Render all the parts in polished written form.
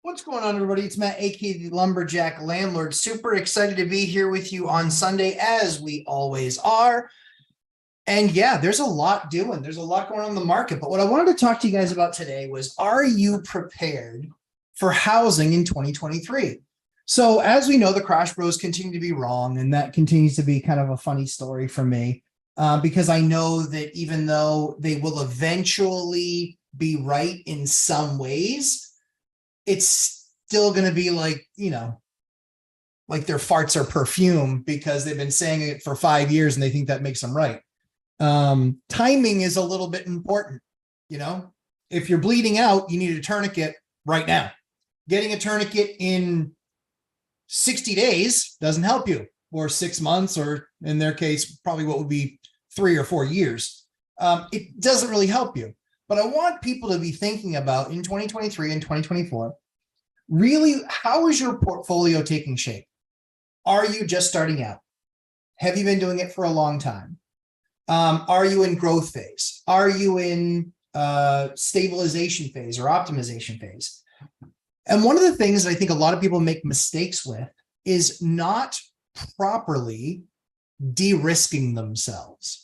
What's going on, everybody? It's Matt, aka the Lumberjack Landlord. Super excited to be here with you on Sunday, as we always are. And yeah, there's a lot doing. There's a lot going on in the market. But what I wanted to talk to you guys about today was, are you prepared for housing in 2023? So as we know, the Crash Bros continue to be wrong, and that continues to be kind of a funny story for me, because I know that even though they will eventually be right in some ways, it's still going to be like, like their farts are perfume because they've been saying it for 5 years and they think that makes them right. Timing is a little bit important. If you're bleeding out, you need a tourniquet right now. Getting a tourniquet in 60 days doesn't help you, or 6 months, or in their case, probably what would be 3 or 4 years. It doesn't really help you. But I want people to be thinking about, in 2023 and 2024, really, how is your portfolio taking shape? Are you just starting out? Have you been doing it for a long time? Are you in growth phase? Are you in stabilization phase or optimization phase? And one of the things that I think a lot of people make mistakes with is not properly de-risking themselves.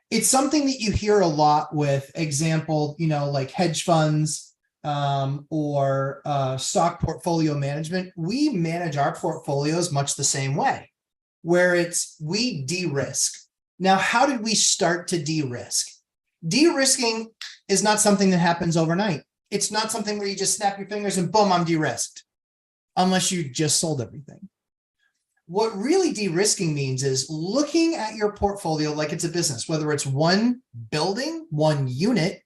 It's something that you hear a lot with, example, like hedge funds or stock portfolio management. We manage our portfolios much the same way, where we de-risk. Now, how did we start to de-risk? De-risking is not something that happens overnight. It's not something where you just snap your fingers and boom, I'm de-risked, unless you just sold everything. What really de-risking means is looking at your portfolio like it's a business, whether it's one building, one unit,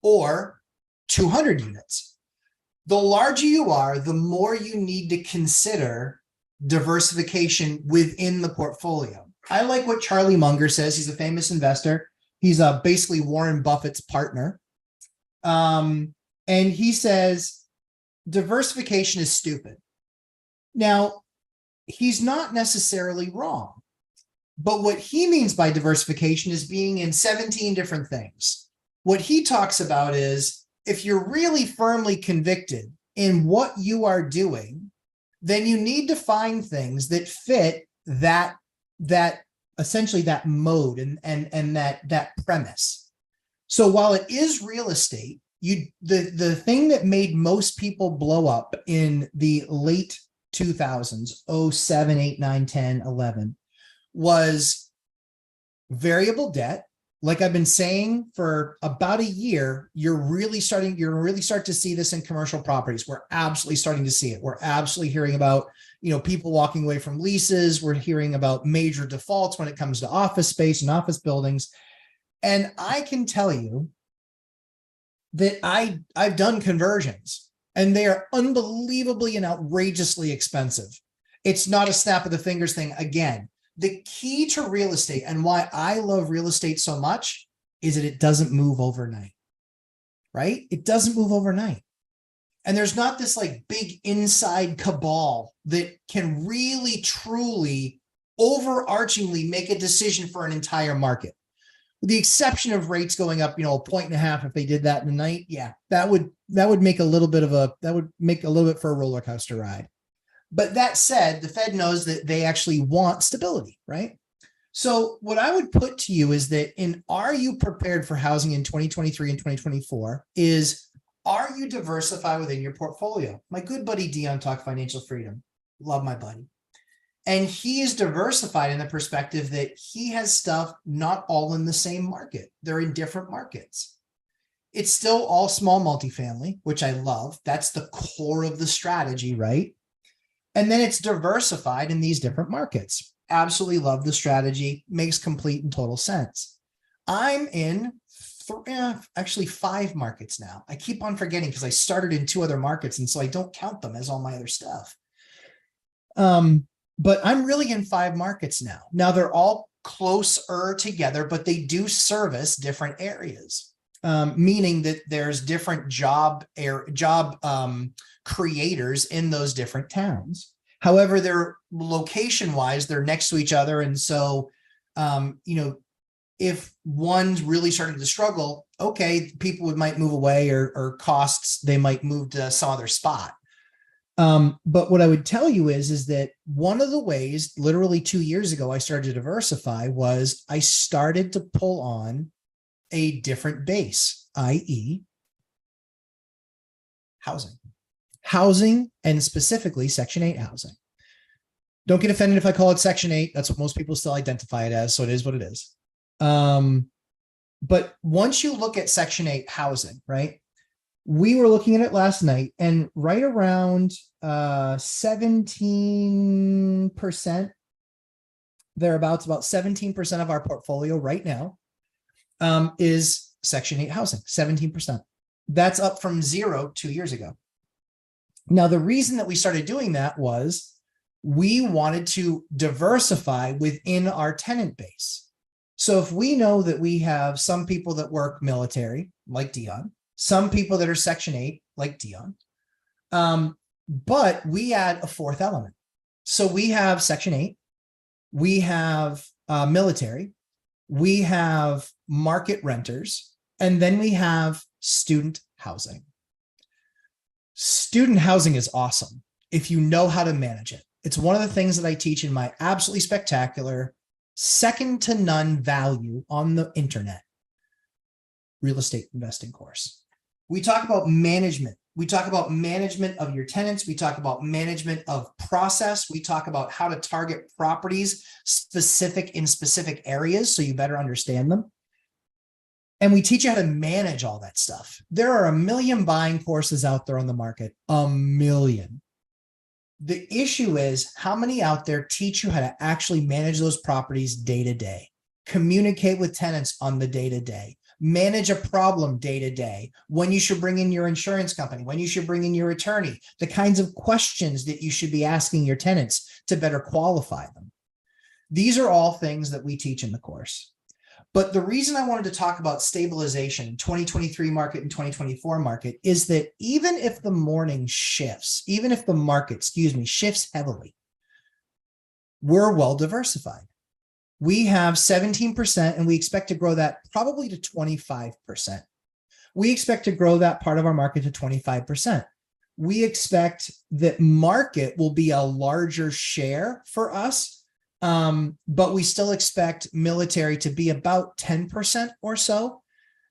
or 200 units. The larger you are, the more you need to consider diversification within the portfolio. I like what Charlie Munger says. He's a famous investor. He's basically Warren Buffett's partner. And he says diversification is stupid. Now, he's not necessarily wrong, but what he means by diversification is being in 17 different things. What he talks about is, if you're really firmly convicted in what you are doing, then you need to find things that fit that essentially that mode and that premise. So while it is real estate, the thing that made most people blow up in the late 2000s, 07, 8, 9, 10, 11, was variable debt. Like I've been saying for about a year, you're really starting to see this in commercial properties. We're absolutely starting to see it. We're absolutely hearing about, people walking away from leases. We're hearing about major defaults when it comes to office space and office buildings. And I can tell you that I've done conversions, and they are unbelievably and outrageously expensive. It's not a snap of the fingers thing. Again, the key to real estate, and why I love real estate so much, is that it doesn't move overnight, right? It doesn't move overnight. And there's not this like big inside cabal that can really, truly, overarchingly make a decision for an entire market. With the exception of rates going up, 1.5 if they did that in a night, yeah, that would make a little bit for a roller coaster ride. But that said, the Fed knows that they actually want stability, right? So what I would put to you is that are you prepared for housing in 2023 and 2024 is, are you diversified within your portfolio? My good buddy Dion talked financial freedom. Love my buddy. And he is diversified in the perspective that he has stuff not all in the same market. They're in different markets. It's still all small multifamily, which I love. That's the core of the strategy, right? And then it's diversified in these different markets. Absolutely love the strategy. Makes complete and total sense. I'm in actually 5 markets now. I keep on forgetting because I started in 2 other markets, and so I don't count them as all my other stuff. But I'm really in 5 markets now. Now they're all closer together, but they do service different areas, meaning that there's different job creators in those different towns. However, they're location-wise, they're next to each other. And so, if one's really starting to struggle, okay, people might move away, or costs, they might move to some other spot. But what I would tell you is that one of the ways, literally 2 years ago, I started to diversify was I started to pull on a different base, i.e. housing, and specifically Section 8 housing. Don't get offended if I call it Section 8. That's what most people still identify it as. So it is what it is. But once you look at Section 8 housing, right? We were looking at it last night, and right around 17%, thereabouts, about 17% of our portfolio right now is Section 8 housing, 17%. That's up from 0 2 years ago. Now, the reason that we started doing that was we wanted to diversify within our tenant base. So if we know that we have some people that work military, like Dion, some people that are Section 8, like Dion, but we add a fourth element. So we have Section 8, we have military, we have market renters, and then we have student housing. Student housing is awesome if you know how to manage it. It's one of the things that I teach in my absolutely spectacular, second to none value on the internet real estate investing course. We talk about management. We talk about management of your tenants. We talk about management of process. We talk about how to target properties in specific areas so you better understand them. And we teach you how to manage all that stuff. There are a million buying courses out there on the market, a million. The issue is how many out there teach you how to actually manage those properties day to day, communicate with tenants on the day to day, manage a problem day to day, when you should bring in your insurance company, when you should bring in your attorney, the kinds of questions that you should be asking your tenants to better qualify them. These are all things that we teach in the course. But the reason I wanted to talk about stabilization in 2023 market and 2024 market is that even if the morning shifts, even if the market, shifts heavily, we're well diversified. We have 17%, and we expect to grow that probably to 25%. We expect to grow that part of our market to 25%. We expect that market will be a larger share for us, but we still expect military to be about 10% or so.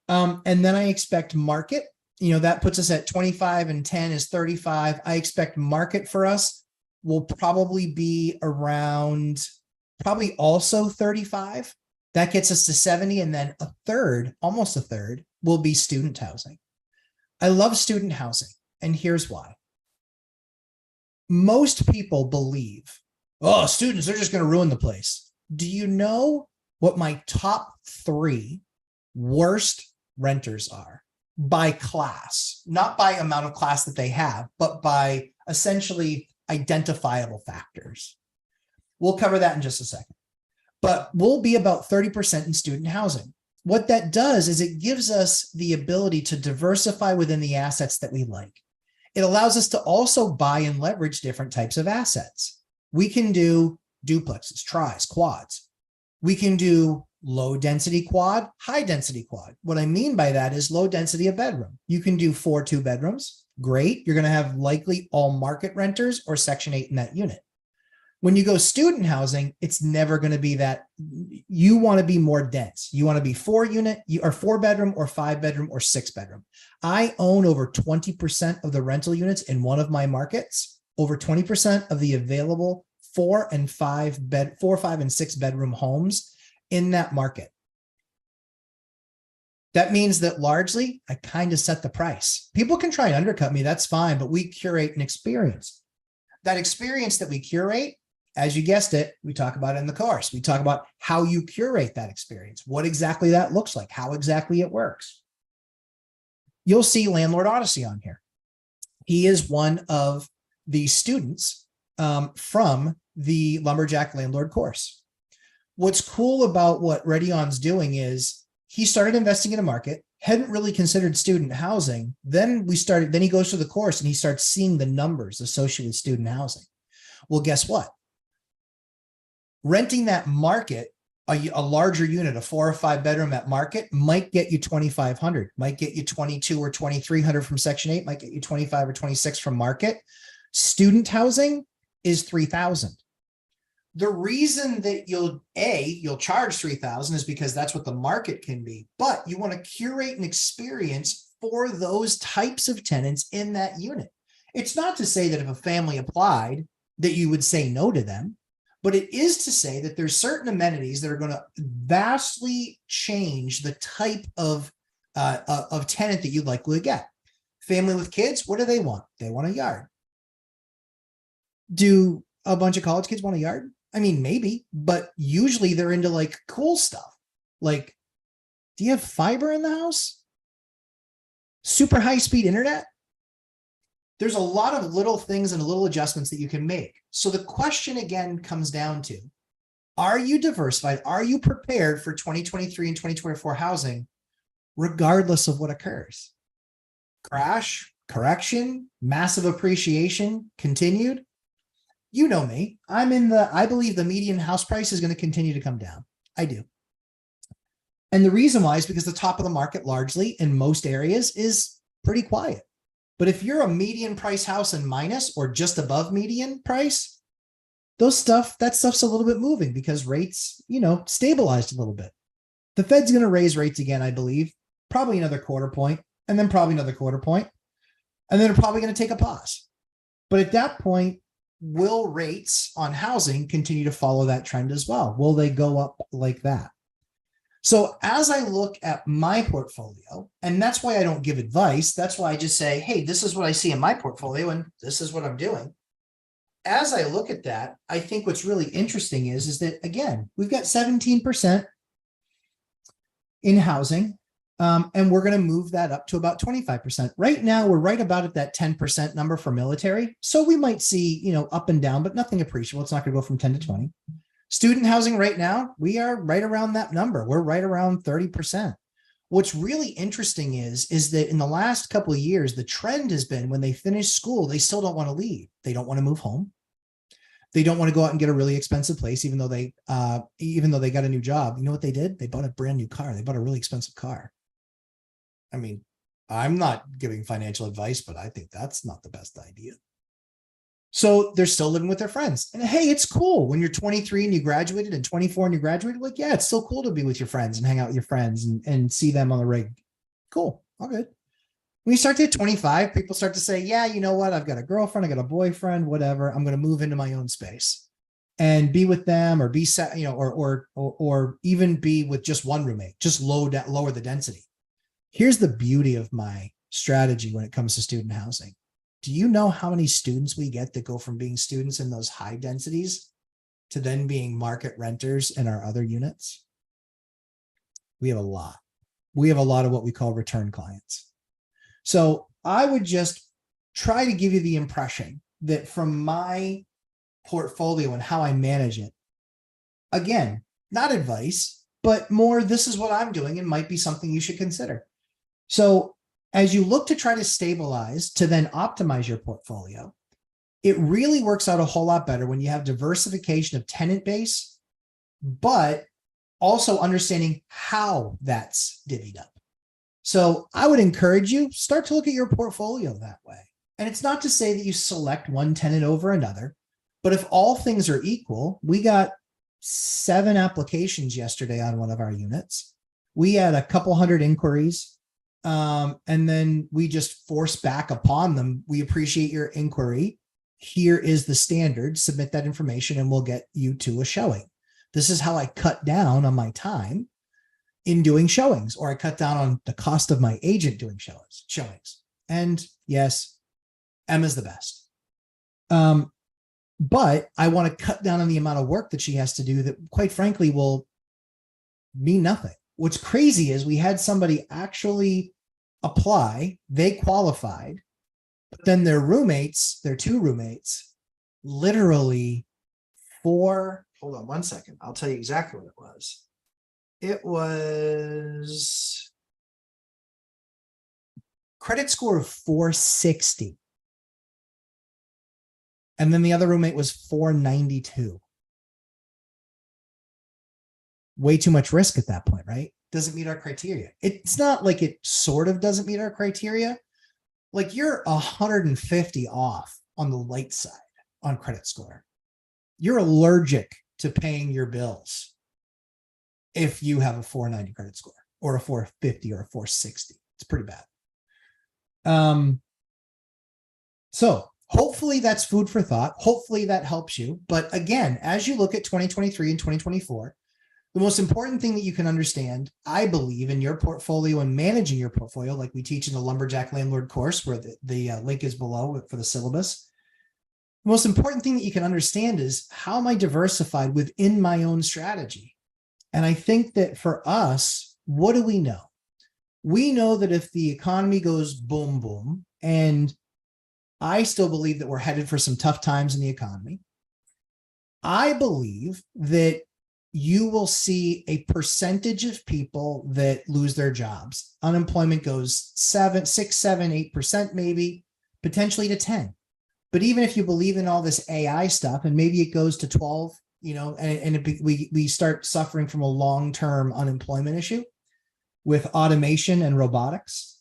And then I expect market, that puts us at 25, and 10 is 35. I expect market for us will probably be around probably also 35. That gets us to 70. And then almost a third will be student housing. I love student housing. And here's why. Most people believe, oh, students, they're just going to ruin the place. Do you know what my top 3 worst renters are by class? Not by amount of class that they have, but by essentially identifiable factors. We'll cover that in just a second. But we'll be about 30% in student housing. What that does is it gives us the ability to diversify within the assets that we like. It allows us to also buy and leverage different types of assets. We can do duplexes, tris, quads. We can do low density quad, high density quad. What I mean by that is low density a bedroom. You can do 4 2-bedrooms. Great. You're going to have likely all market renters or Section 8 in that unit. When you go student housing, it's never going to be that. You want to be more dense. You want to be 4-unit, or 4-bedroom or 5-bedroom or 6-bedroom. I own over 20% of the rental units in one of my markets, over 20% of the available 4, 5, and 6-bedroom homes in that market. That means that largely I kind of set the price. People can try and undercut me, that's fine, but we curate an experience. That experience that we curate, as you guessed it, we talk about it in the course. We talk about how you curate that experience, what exactly that looks like, how exactly it works. You'll see Landlord Odyssey on here. He is one of the students from the Lumberjack Landlord course. What's cool about what Redion's doing is he started investing in a market, hadn't really considered student housing. Then he goes to the course and he starts seeing the numbers associated with student housing. Well, guess what? Renting that market, a larger unit, a 4 or 5-bedroom at market, might get you 2,500, might get you 22 or 2,300 from Section 8, might get you 25 or 26 from market. Student housing is 3,000. The reason that you'll charge 3,000 is because that's what the market can be, but you want to curate an experience for those types of tenants in that unit. It's not to say that if a family applied that you would say no to them, but it is to say that there's certain amenities that are going to vastly change the type of tenant that you'd likely get. Family with kids, what do they want? They want a yard. Do a bunch of college kids want a yard? I mean, maybe, but usually they're into like cool stuff. Like, do you have fiber in the house? Super high-speed internet? There's a lot of little things and little adjustments that you can make. So the question again comes down to, are you diversified? Are you prepared for 2023 and 2024 housing, regardless of what occurs? Crash, correction, massive appreciation, continued? You know me. I believe the median house price is going to continue to come down. I do. And the reason why is because the top of the market largely in most areas is pretty quiet. But if you're a median price house and minus or just above median price, that stuff's a little bit moving because rates, stabilized a little bit. The Fed's going to raise rates again, I believe, probably another quarter point, and then probably another quarter point, and then they're probably going to take a pause. But at that point, will rates on housing continue to follow that trend as well? Will they go up like that? So as I look at my portfolio, and that's why I don't give advice, that's why I just say, hey, this is what I see in my portfolio, and this is what I'm doing. As I look at that, I think what's really interesting is that, again, we've got 17% in housing, and we're going to move that up to about 25%. Right now, we're right about at that 10% number for military. So we might see, up and down, but nothing appreciable. It's not going to go from 10 to 20. Student housing right now, we are right around that number. We're right around 30%. What's really interesting is that in the last couple of years, the trend has been when they finish school, they still don't want to leave. They don't want to move home. They don't want to go out and get a really expensive place, even though they got a new job. You know what they did? They bought a brand new car. They bought a really expensive car. I mean, I'm not giving financial advice, but I think that's not the best idea. So they're still living with their friends. And hey, it's cool when you're 23 and you graduated and 24 and you graduated. Like, yeah, it's still cool to be with your friends and hang out with your friends and see them on the rig. Cool. All good. When you start to hit 25, people start to say, yeah, you know what? I've got a girlfriend, I got a boyfriend, whatever. I'm going to move into my own space and be with them or be set, or even be with just one roommate, just lower the density. Here's the beauty of my strategy when it comes to student housing. Do you know how many students we get that go from being students in those high densities to then being market renters in our other units? We have a lot. We have a lot of what we call return clients. So I would just try to give you the impression that from my portfolio and how I manage it, again, not advice, but more, this is what I'm doing and might be something you should consider. So as you look to try to stabilize to then optimize your portfolio, it really works out a whole lot better when you have diversification of tenant base, but also understanding how that's divvied up. So I would encourage you, start to look at your portfolio that way. And it's not to say that you select one tenant over another, but if all things are equal, we got 7 applications yesterday on one of our units. We had a couple hundred inquiries. And then we just force back upon them. We appreciate your inquiry. Here is the standard. Submit that information and we'll get you to a showing. This is how I cut down on my time in doing showings, or I cut down on the cost of my agent doing showings. And yes, Emma's the best. But I want to cut down on the amount of work that she has to do that, quite frankly, will mean nothing. What's crazy is we had somebody actually apply, they qualified, but then their two roommates, literally hold on one second. I'll tell you exactly what it was. It was credit score of 460. And then the other roommate was 492. Way too much risk at that point, right? Doesn't meet our criteria. It's not like it sort of doesn't meet our criteria. Like you're 150 off on the light side on credit score. You're allergic to paying your bills if you have a 490 credit score or a 450 or a 460. It's pretty bad. So hopefully that's food for thought. Hopefully that helps you. But again, as you look at 2023 and 2024, the most important thing that you can understand, I believe, in your portfolio and managing your portfolio, like we teach in the Lumberjack Landlord course, where the link is below for the syllabus. The most important thing that you can understand is, how am I diversified within my own strategy? And I think that for us, what do we know? We know that if the economy goes boom, boom, and I still believe that we're headed for some tough times in the economy, I believe that you will see a percentage of people that lose their jobs. Unemployment goes 6, 7, 8%, maybe, potentially to 10. But even if you believe in all this AI stuff, and maybe it goes to 12, we start suffering from a long-term unemployment issue with automation and robotics,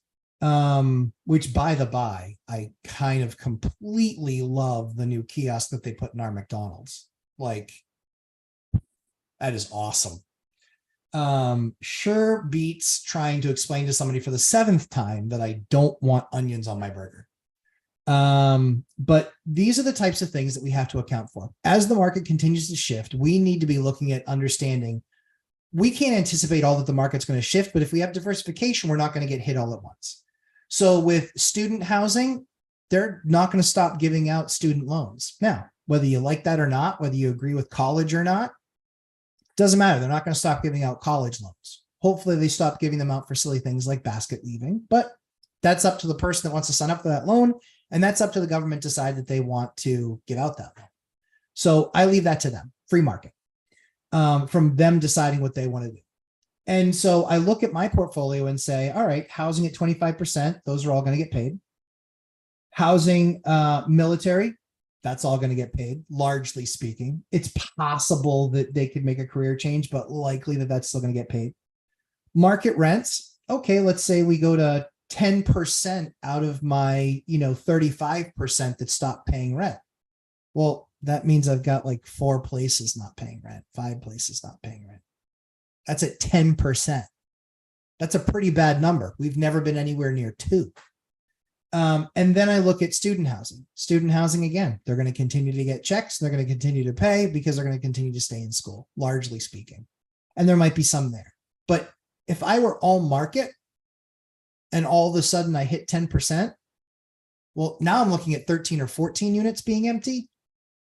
which, by the by, I kind of completely love the new kiosk that they put in our McDonald's. Like, that is awesome. Sure beats trying to explain to somebody for the 7th time that I don't want onions on my burger. But these are the types of things that we have to account for. As the market continues to shift, we need to be looking at understanding we can't anticipate all that the market's going to shift, but if we have diversification, we're not going to get hit all at once. So with student housing, they're not going to stop giving out student loans. Now, whether you like that or not, whether you agree with college or not, doesn't matter. They're not going to stop giving out college loans. Hopefully they stop giving them out for silly things like basket weaving, but that's up to the person that wants to sign up for that loan. And that's up to the government to decide that they want to give out that loan. So I leave that to them, free market, from them deciding what they want to do. And so I look at my portfolio and say, all right, housing at 25%, those are all going to get paid. Housing, military, that's all going to get paid, largely speaking. It's possible that they could make a career change, but likely that that's still going to get paid. Market rents, okay, let's say we go to 10% out of my, 35% that stopped paying rent. Well, that means I've got like 4 places not paying rent, 5 places not paying rent. That's at 10%. That's a pretty bad number. We've never been anywhere near 2. And then I look at student housing. Student housing, again, they're going to continue to get checks. They're going to continue to pay because they're going to continue to stay in school, largely speaking. And there might be some there. But if I were all market and all of a sudden I hit 10%, well, now I'm looking at 13 or 14 units being empty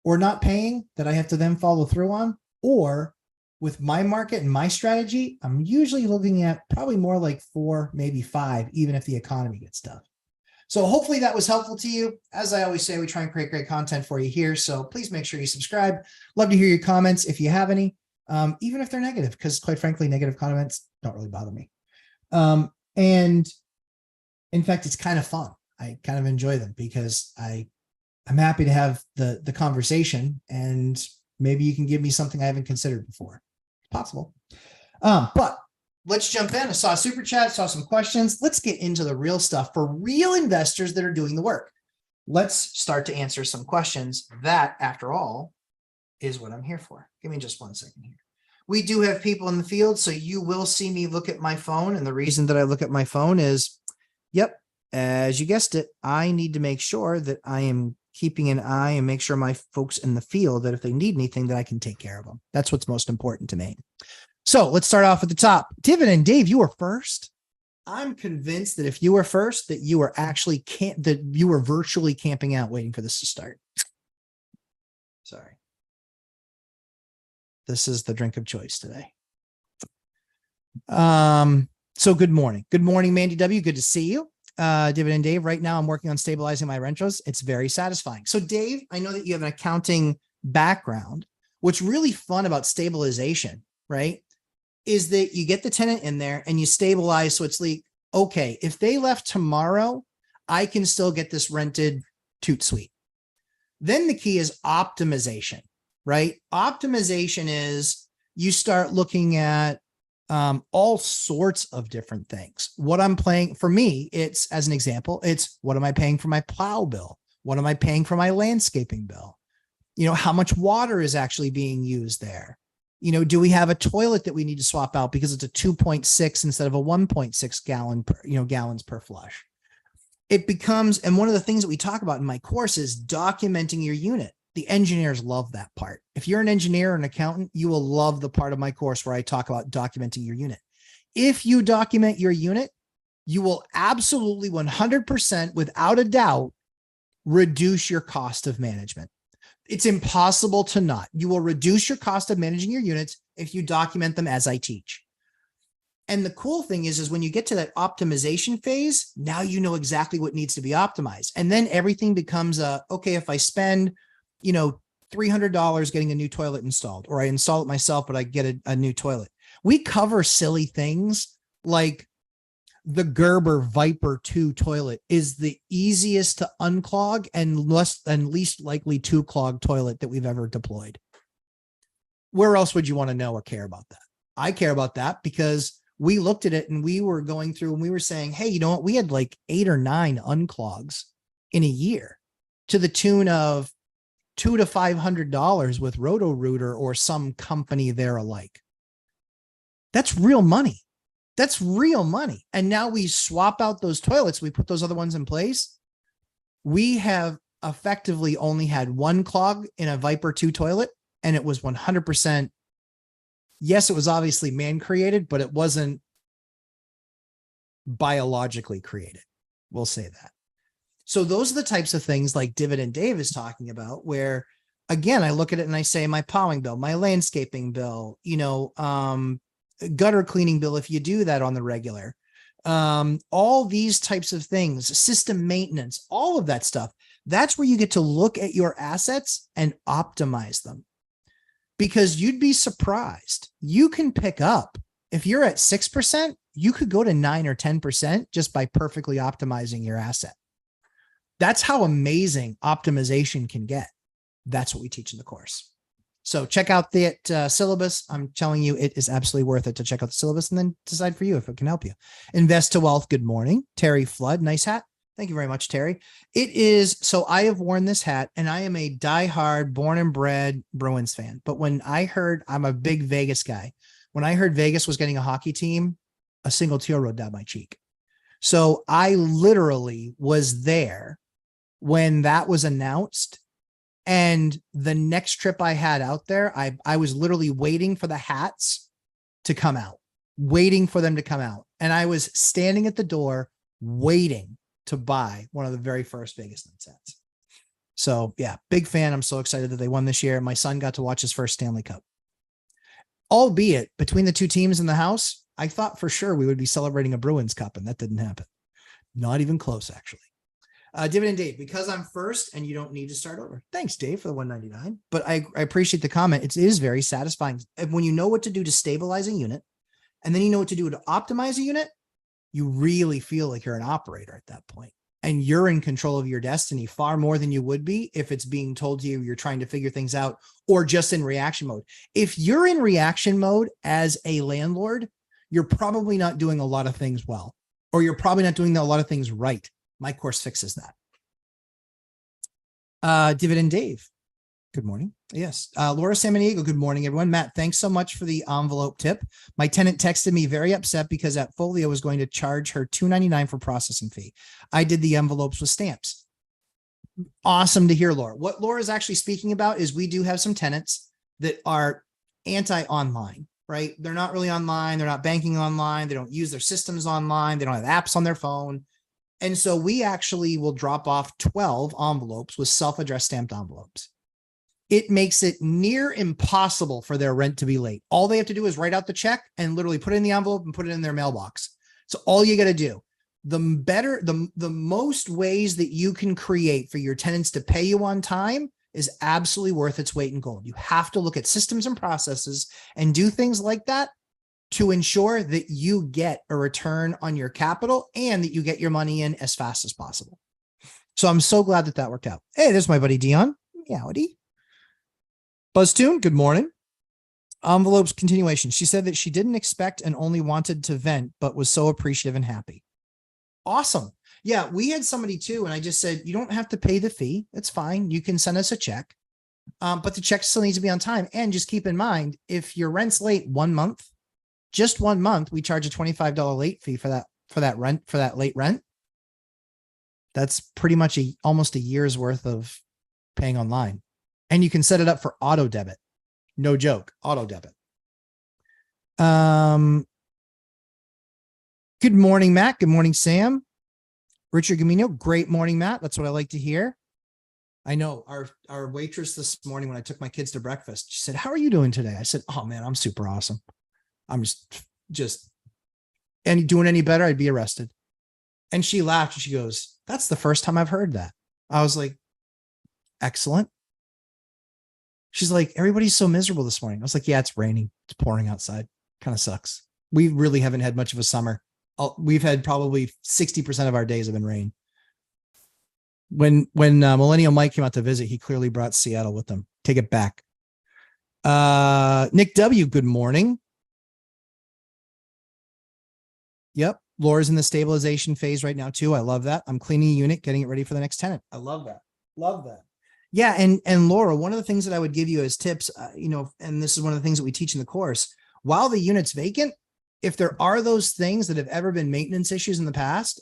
or not paying that I have to then follow through on. Or with my market and my strategy, I'm usually looking at probably more like 4, maybe 5, even if the economy gets tough. So hopefully that was helpful to you. As I always say, we try and create great content for you here. So please make sure you subscribe. Love to hear your comments if you have any, even if they're negative, because quite frankly, negative comments don't really bother me. And in fact, it's kind of fun. I kind of enjoy them because I'm happy to have the conversation, and maybe you can give me something I haven't considered before. It's possible. But let's jump in. I saw a super chat, saw some questions. Let's get into the real stuff for real investors that are doing the work. Let's start to answer some questions. That, after all, is what I'm here for. Give me just 1 second here. We do have people in the field, so you will see me look at my phone. And the reason that I look at my phone is, yep, as you guessed it, I need to make sure that I am keeping an eye and make sure my folks in the field, that if they need anything, that I can take care of them. That's what's most important to me. So let's start off at the top. Dividend Dave, you were first. I'm convinced that if you were first, that you were actually virtually camping out waiting for this to start. Sorry. This is the drink of choice today. So good morning. Good morning, Mandy W. Good to see you. Dividend Dave, right now I'm working on stabilizing my rentals. It's very satisfying. So Dave, I know that you have an accounting background. What's really fun about stabilization, right, is that you get the tenant in there and you stabilize. So it's like, okay, if they left tomorrow, I can still get this rented toot sweet. Then the key is optimization, right? Optimization is you start looking at all sorts of different things. What I'm paying for me, it's, as an example, it's what am I paying for my plow bill? What am I paying for my landscaping bill? You know, how much water is actually being used there? You know, do we have a toilet that we need to swap out because it's a 2.6 instead of a 1.6 gallon per, gallons per flush? It becomes, and one of the things that we talk about in my course is documenting your unit. The engineers love that part. If you're an engineer or an accountant, you will love the part of my course where I talk about documenting your unit. If you document your unit, you will absolutely 100% without a doubt reduce your cost of management. It's impossible to not. You will reduce your cost of managing your units if you document them as I teach. And the cool thing is when you get to that optimization phase, now you know exactly what needs to be optimized. And then everything becomes okay, if I spend, $300 getting a new toilet installed, or I install it myself, but I get a new toilet. We cover silly things like the Gerber Viper 2 toilet is the easiest to unclog and least likely to clog toilet that we've ever deployed. Where else would you want to know or care about that? I care about that because we looked at it and we were going through and we were saying, hey, you know what? We had like 8 or 9 unclogs in a year to the tune of $200 to $500 with Roto-Rooter or some company there alike. That's real money. That's real money. And now we swap out those toilets. We put those other ones in place. We have effectively only had 1 clog in a Viper 2 toilet. And it was 100%. Yes, it was obviously man created, but it wasn't biologically created. We'll say that. So those are the types of things like Dividend Dave is talking about, where again, I look at it and I say my plowing bill, my landscaping bill, gutter cleaning bill, if you do that on the regular, all these types of things, system maintenance, all of that stuff. That's where you get to look at your assets and optimize them, because you'd be surprised. You can pick up, if you're at 6%, you could go to 9 or 10% just by perfectly optimizing your asset. That's how amazing optimization can get. That's what we teach in the course. So check out the syllabus. I'm telling you, it is absolutely worth it to check out the syllabus and then decide for you if it can help you. Invest to Wealth. Good morning. Terry Flood. Nice hat. Thank you very much, Terry. It is. So I have worn this hat and I am a diehard born and bred Bruins fan. But when I heard, I'm a big Vegas guy. When I heard Vegas was getting a hockey team, a single tear rolled down my cheek. So I literally was there when that was announced. And the next trip I had out there, I was literally waiting for the hats to come out, waiting for them to come out. And I was standing at the door waiting to buy one of the very first Vegas Knights hats. So yeah, big fan. I'm so excited that they won this year. My son got to watch his first Stanley Cup. Albeit between the two teams in the house, I thought for sure we would be celebrating a Bruins Cup, and that didn't happen. Not even close, actually. Dividend Dave, because I'm first and you don't need to start over. Thanks, Dave, for the $1.99. But I appreciate the comment. It is very satisfying. When you know what to do to stabilize a unit, and then you know what to do to optimize a unit, you really feel like you're an operator at that point. And you're in control of your destiny far more than you would be if it's being told to you you're trying to figure things out or just in reaction mode. If you're in reaction mode as a landlord, you're probably not doing a lot of things well, or you're probably not doing a lot of things right. My course fixes that. Dividend Dave. Good morning. Yes. Laura Samaniego. Good morning, everyone. Matt, thanks so much for the envelope tip. My tenant texted me very upset because at Folio was going to charge her $2.99 for processing fee. I did the envelopes with stamps. Awesome to hear, Laura. What Laura is actually speaking about is we do have some tenants that are anti-online, right? They're not really online. They're not banking online. They don't use their systems online. They don't have apps on their phone. And so we actually will drop off 12 envelopes with self-addressed stamped envelopes. It makes it near impossible for their rent to be late. All they have to do is write out the check and literally put it in the envelope and put it in their mailbox. So all you got to do, the most ways that you can create for your tenants to pay you on time is absolutely worth its weight in gold. You have to look at systems and processes and do things like that to ensure that you get a return on your capital and that you get your money in as fast as possible. So I'm so glad that worked out. Hey, there's my buddy Dion. Howdy. Buzztune, good morning. Envelopes continuation. She said that she didn't expect and only wanted to vent, but was so appreciative and happy. Awesome. Yeah, we had somebody too, and I just said, you don't have to pay the fee. It's fine. You can send us a check. But the check still needs to be on time. And just keep in mind, if your rent's late 1 month, just 1 month, we charge a $25 late fee for that late rent. That's pretty much almost a year's worth of paying online. And you can set it up for auto debit. No joke, auto debit. Good morning, Matt. Good morning, Sam. Richard Gamino. Great morning, Matt. That's what I like to hear. I know our waitress this morning, when I took my kids to breakfast, she said, how are you doing today? I said, oh man, I'm super awesome. I'm just doing any better, I'd be arrested. And she laughed and she goes, that's the first time I've heard that. I was like, excellent. She's like, everybody's so miserable this morning. I was like, yeah, it's raining. It's pouring outside. Kind of sucks. We really haven't had much of a summer. We've had probably 60% of our days have been rain. When Millennial Mike came out to visit, he clearly brought Seattle with him. Take it back. Nick W, good morning. Yep. Laura's in the stabilization phase right now too. I love that. I'm cleaning a unit, getting it ready for the next tenant. I love that. Love that. Yeah. And Laura, one of the things that I would give you as tips, and this is one of the things that we teach in the course, while the unit's vacant, if there are those things that have ever been maintenance issues in the past,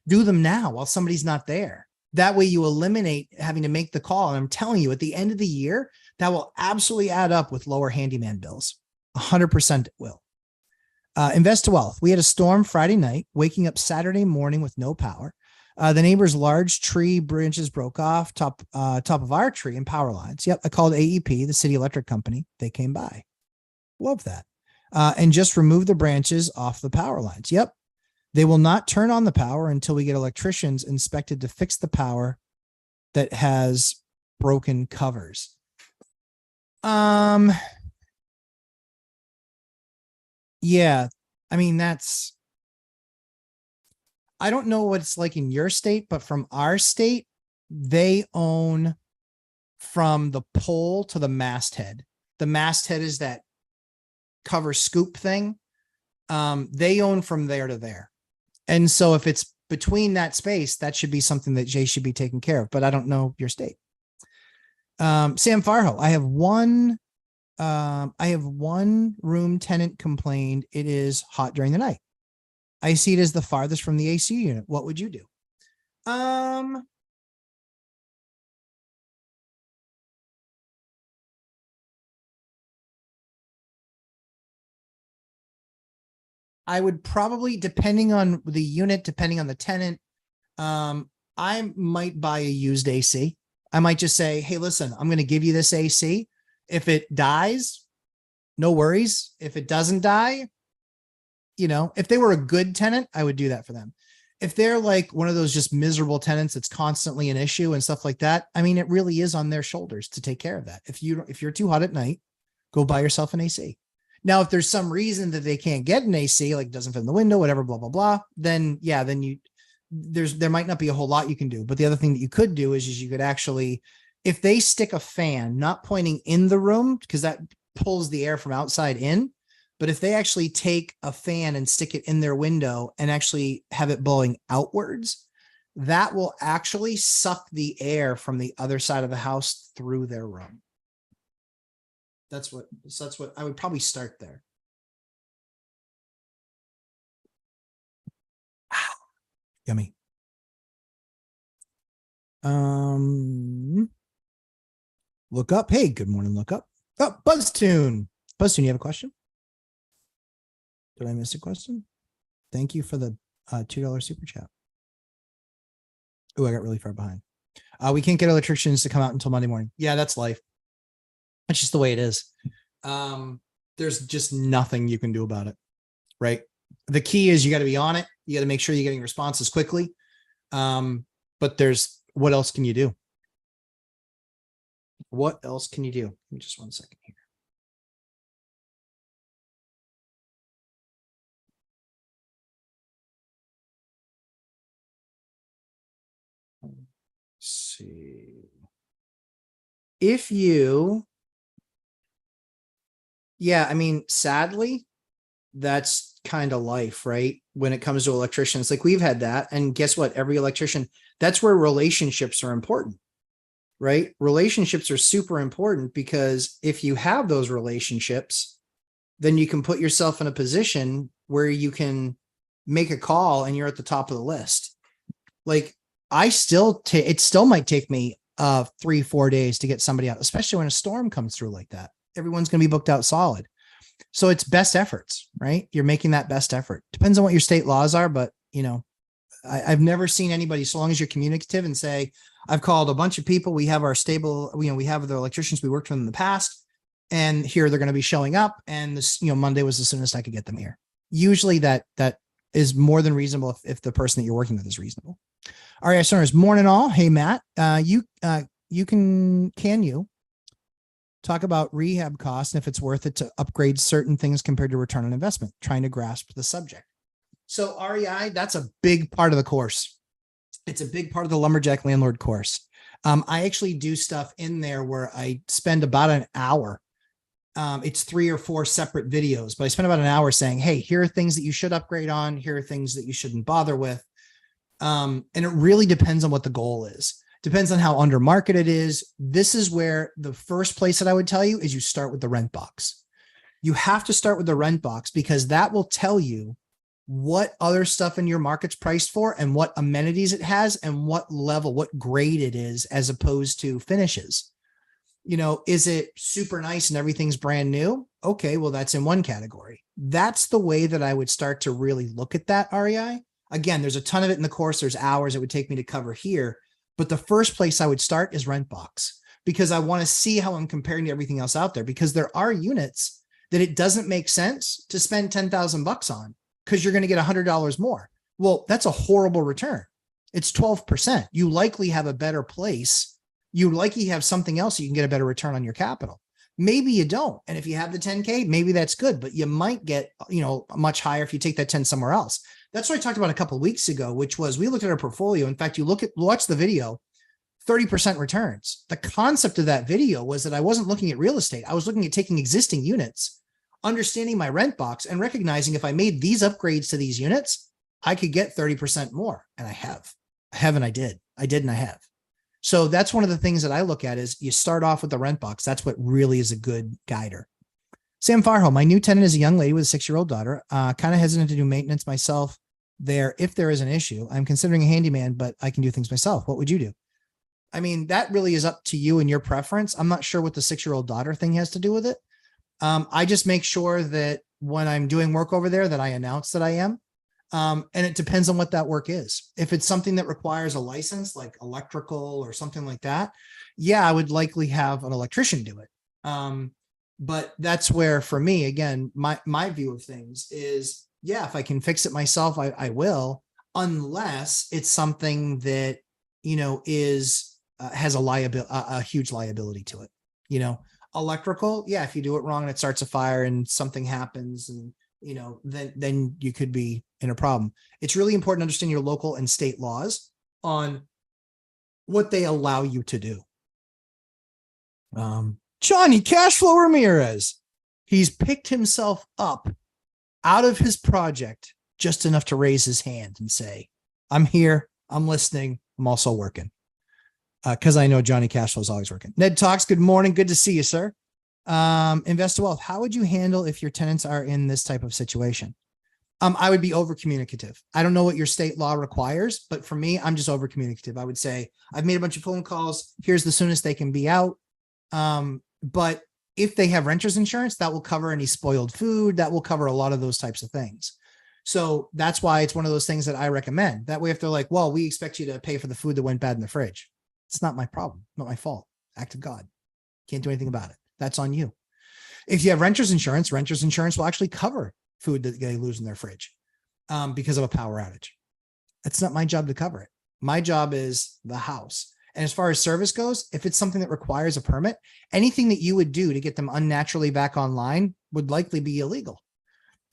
do them now while somebody's not there. That way you eliminate having to make the call. And I'm telling you, at the end of the year, that will absolutely add up with lower handyman bills. 100% it will. Invest to wealth. We had a storm Friday night, waking up Saturday morning with no power. The neighbor's large tree branches broke off top of our tree and power lines. Yep. I called AEP, the city electric company. They came by. Love that. And just remove the branches off the power lines. Yep. They will not turn on the power until we get electricians inspected to fix the power that has broken covers. Yeah, I mean, I don't know what it's like in your state, but from our state, they own from the pole to the masthead. The masthead is that cover scoop thing. They own from there to there. And so if it's between that space, that should be something that Jay should be taking care of, but I don't know your state. Sam Farho, I have one room tenant complained it is hot during the night. I see it as the farthest from the AC unit. What would you do? I would probably, depending on the unit, depending on the tenant, I might buy a used AC. I might just say, hey, listen, I'm going to give you this AC. If it dies, no worries. If it doesn't die, if they were a good tenant, I would do that for them. If they're like one of those just miserable tenants that's constantly an issue and stuff like that, I mean, it really is on their shoulders to take care of that. If you're too hot at night, go buy yourself an AC. Now, if there's some reason that they can't get an AC, like doesn't fit in the window, whatever, blah, blah, blah, then yeah, then there might not be a whole lot you can do. But the other thing that you could do is you could actually, if they stick a fan, not pointing in the room, because that pulls the air from outside in, but if they actually take a fan and stick it in their window and actually have it blowing outwards, that will actually suck the air from the other side of the house through their room. That's what I would probably start there. Yummy. Look up. Hey, good morning. Look up. Oh, BuzzTune. BuzzTune, you have a question? Did I miss a question? Thank you for the $2 super chat. Oh, I got really far behind. We can't get electricians to come out until Monday morning. Yeah, that's life. That's just the way it is. There's just nothing you can do about it, right? The key is you got to be on it. You got to make sure you're getting responses quickly. But what else can you do? What else can you do? Give me just 1 second here. Let's see. Yeah, I mean, sadly, that's kind of life, right? When it comes to electricians, like we've had that. And guess what? Every electrician, that's where relationships are important, right? Relationships are super important because if you have those relationships, then you can put yourself in a position where you can make a call and you're at the top of the list. Like it still might take me 3-4 days to get somebody out, especially when a storm comes through like that. Everyone's going to be booked out solid. So it's best efforts, right? You're making that best effort. Depends on what your state laws are, but I've never seen anybody, so long as you're communicative and say, I've called a bunch of people. We have our stable, we have the electricians we worked with in the past, and here they're going to be showing up. And this, Monday was the soonest I could get them here. Usually that is more than reasonable if the person that you're working with is reasonable. All right, so morning all. Hey, Matt, you can you talk about rehab costs and if it's worth it to upgrade certain things compared to return on investment, trying to grasp the subject. So REI, that's a big part of the course. It's a big part of the Lumberjack Landlord course. I actually do stuff in there where I spend about an hour. It's 3 or 4 separate videos, but I spend about an hour saying, hey, here are things that you should upgrade on. Here are things that you shouldn't bother with. And it really depends on what the goal is. Depends on how under market it is. This is where the first place that I would tell you is you start with the rent box. You have to start with the rent box because that will tell you what other stuff in your market's priced for and what amenities it has and what level, what grade it is as opposed to finishes. Is it super nice and everything's brand new? Okay, well, that's in one category. That's the way that I would start to really look at that REI. Again, there's a ton of it in the course. There's hours it would take me to cover here. But the first place I would start is rent box because I want to see how I'm comparing to everything else out there, because there are units that it doesn't make sense to spend $10,000 on because you're going to get $100 more. Well, that's a horrible return. It's 12%. You likely have a better place. You likely have something else you can get a better return on your capital. Maybe you don't. And if you have the 10K, maybe that's good, but you might get, much higher if you take that 10 somewhere else. That's what I talked about a couple of weeks ago, which was we looked at our portfolio. In fact, watch the video, 30% returns. The concept of that video was that I wasn't looking at real estate. I was looking at taking existing units, understanding my rent box and recognizing if I made these upgrades to these units, I could get 30% more. And I have and I did and I have. So that's one of the things that I look at is you start off with the rent box. That's what really is a good guider. Sam Farho, my new tenant is a young lady with a 6-year-old daughter. Kind of hesitant to do maintenance myself there if there is an issue. I'm considering a handyman, but I can do things myself. What would you do? I mean, that really is up to you and your preference. I'm not sure what the 6-year-old daughter thing has to do with it. I just make sure that when I'm doing work over there that I announce that I am. And it depends on what that work is. If it's something that requires a license like electrical or something like that, yeah, I would likely have an electrician do it. But that's where, for me, again, my view of things is, yeah, if I can fix it myself, I will, unless it's something that, has a huge liability to it. Electrical, yeah, if you do it wrong and it starts a fire and something happens and, then you could be in a problem. It's really important to understand your local and state laws on what they allow you to do. Johnny Cashflow Ramirez, he's picked himself up out of his project just enough to raise his hand and say, I'm here, I'm listening, I'm also working. Because I know Johnny Cashflow is always working. Ned Talks, good morning, good to see you, sir. Investor Wealth, how would you handle if your tenants are in this type of situation? I would be over communicative. I don't know what your state law requires, but for me, I'm just over communicative. I would say, I've made a bunch of phone calls. Here's the soonest they can be out. But if they have renter's insurance, that will cover any spoiled food. That will cover a lot of those types of things. So that's why it's one of those things that I recommend. That way, if they're like, well, we expect you to pay for the food that went bad in the fridge. It's not my problem, not my fault. Act of God. Can't do anything about it. That's on you. If you have renter's insurance will actually cover food that they lose in their fridge because of a power outage. It's not my job to cover it. My job is the house. And as far as service goes, if it's something that requires a permit, anything that you would do to get them unnaturally back online would likely be illegal.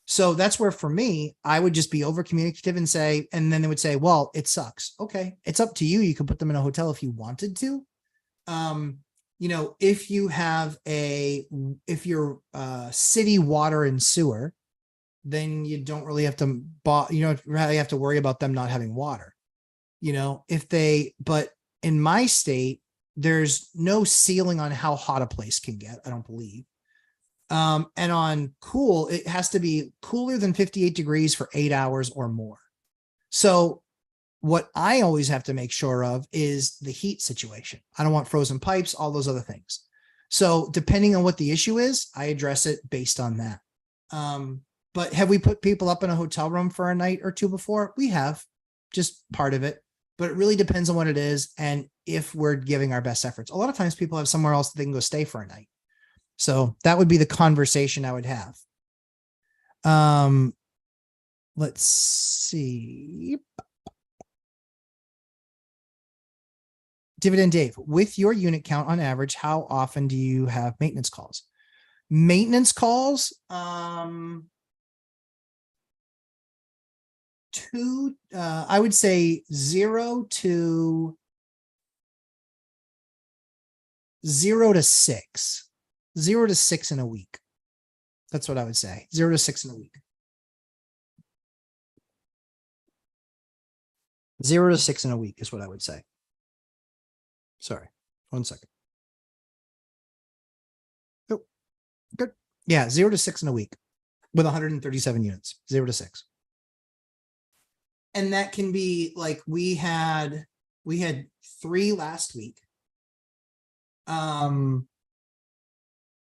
So that's where, for me, I would just be over communicative and say, and then they would say, well, it sucks. Okay. It's up to you. You could put them in a hotel if you wanted to. If you have if you're city water and sewer, then you don't really have to, you don't really have to worry about them not having water. But in my state, there's no ceiling on how hot a place can get, I don't believe. And on cool, it has to be cooler than 58 degrees for 8 hours or more. So what I always have to make sure of is the heat situation. I don't want frozen pipes, all those other things. So depending on what the issue is, I address it based on that. But have we put people up in a hotel room for a night or two before? We have, just part of it, but it really depends on what it is and if we're giving our best efforts. A lot of times people have somewhere else that they can go stay for a night. So that would be the conversation I would have. Let's see. Dividend Dave, with your unit count on average, how often do you have maintenance calls? Maintenance calls, I would say 0 to 6. 0 to 6 in a week. That's what I would say. 0 to 6 in a week. 0 to 6 in a week is what I would say. Sorry, 1 second. Oh, good. Yeah, 0 to 6 in a week with 137 units, 0 to 6. And that can be like, we had 3 last week.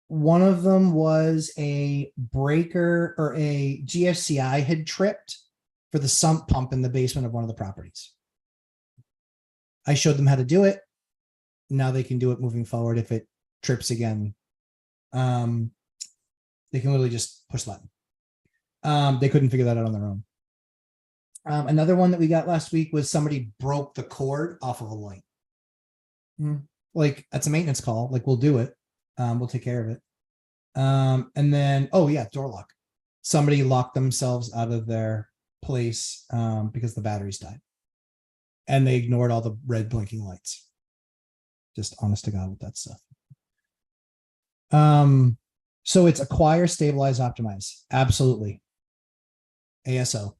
One of them was a breaker, or a GFCI had tripped for the sump pump in the basement of one of the properties. I showed them how to do it. Now they can do it moving forward. If it trips again, they can literally just push the button. They couldn't figure that out on their own. Another one that we got last week was somebody broke the cord off of a light. Like, that's a maintenance call. Like, we'll do it. We'll take care of it. And then, oh yeah, door lock. Somebody locked themselves out of their place because the batteries died. And they ignored all the red blinking lights. Just honest to God with that stuff. So it's acquire, stabilize, optimize. Absolutely. ASO.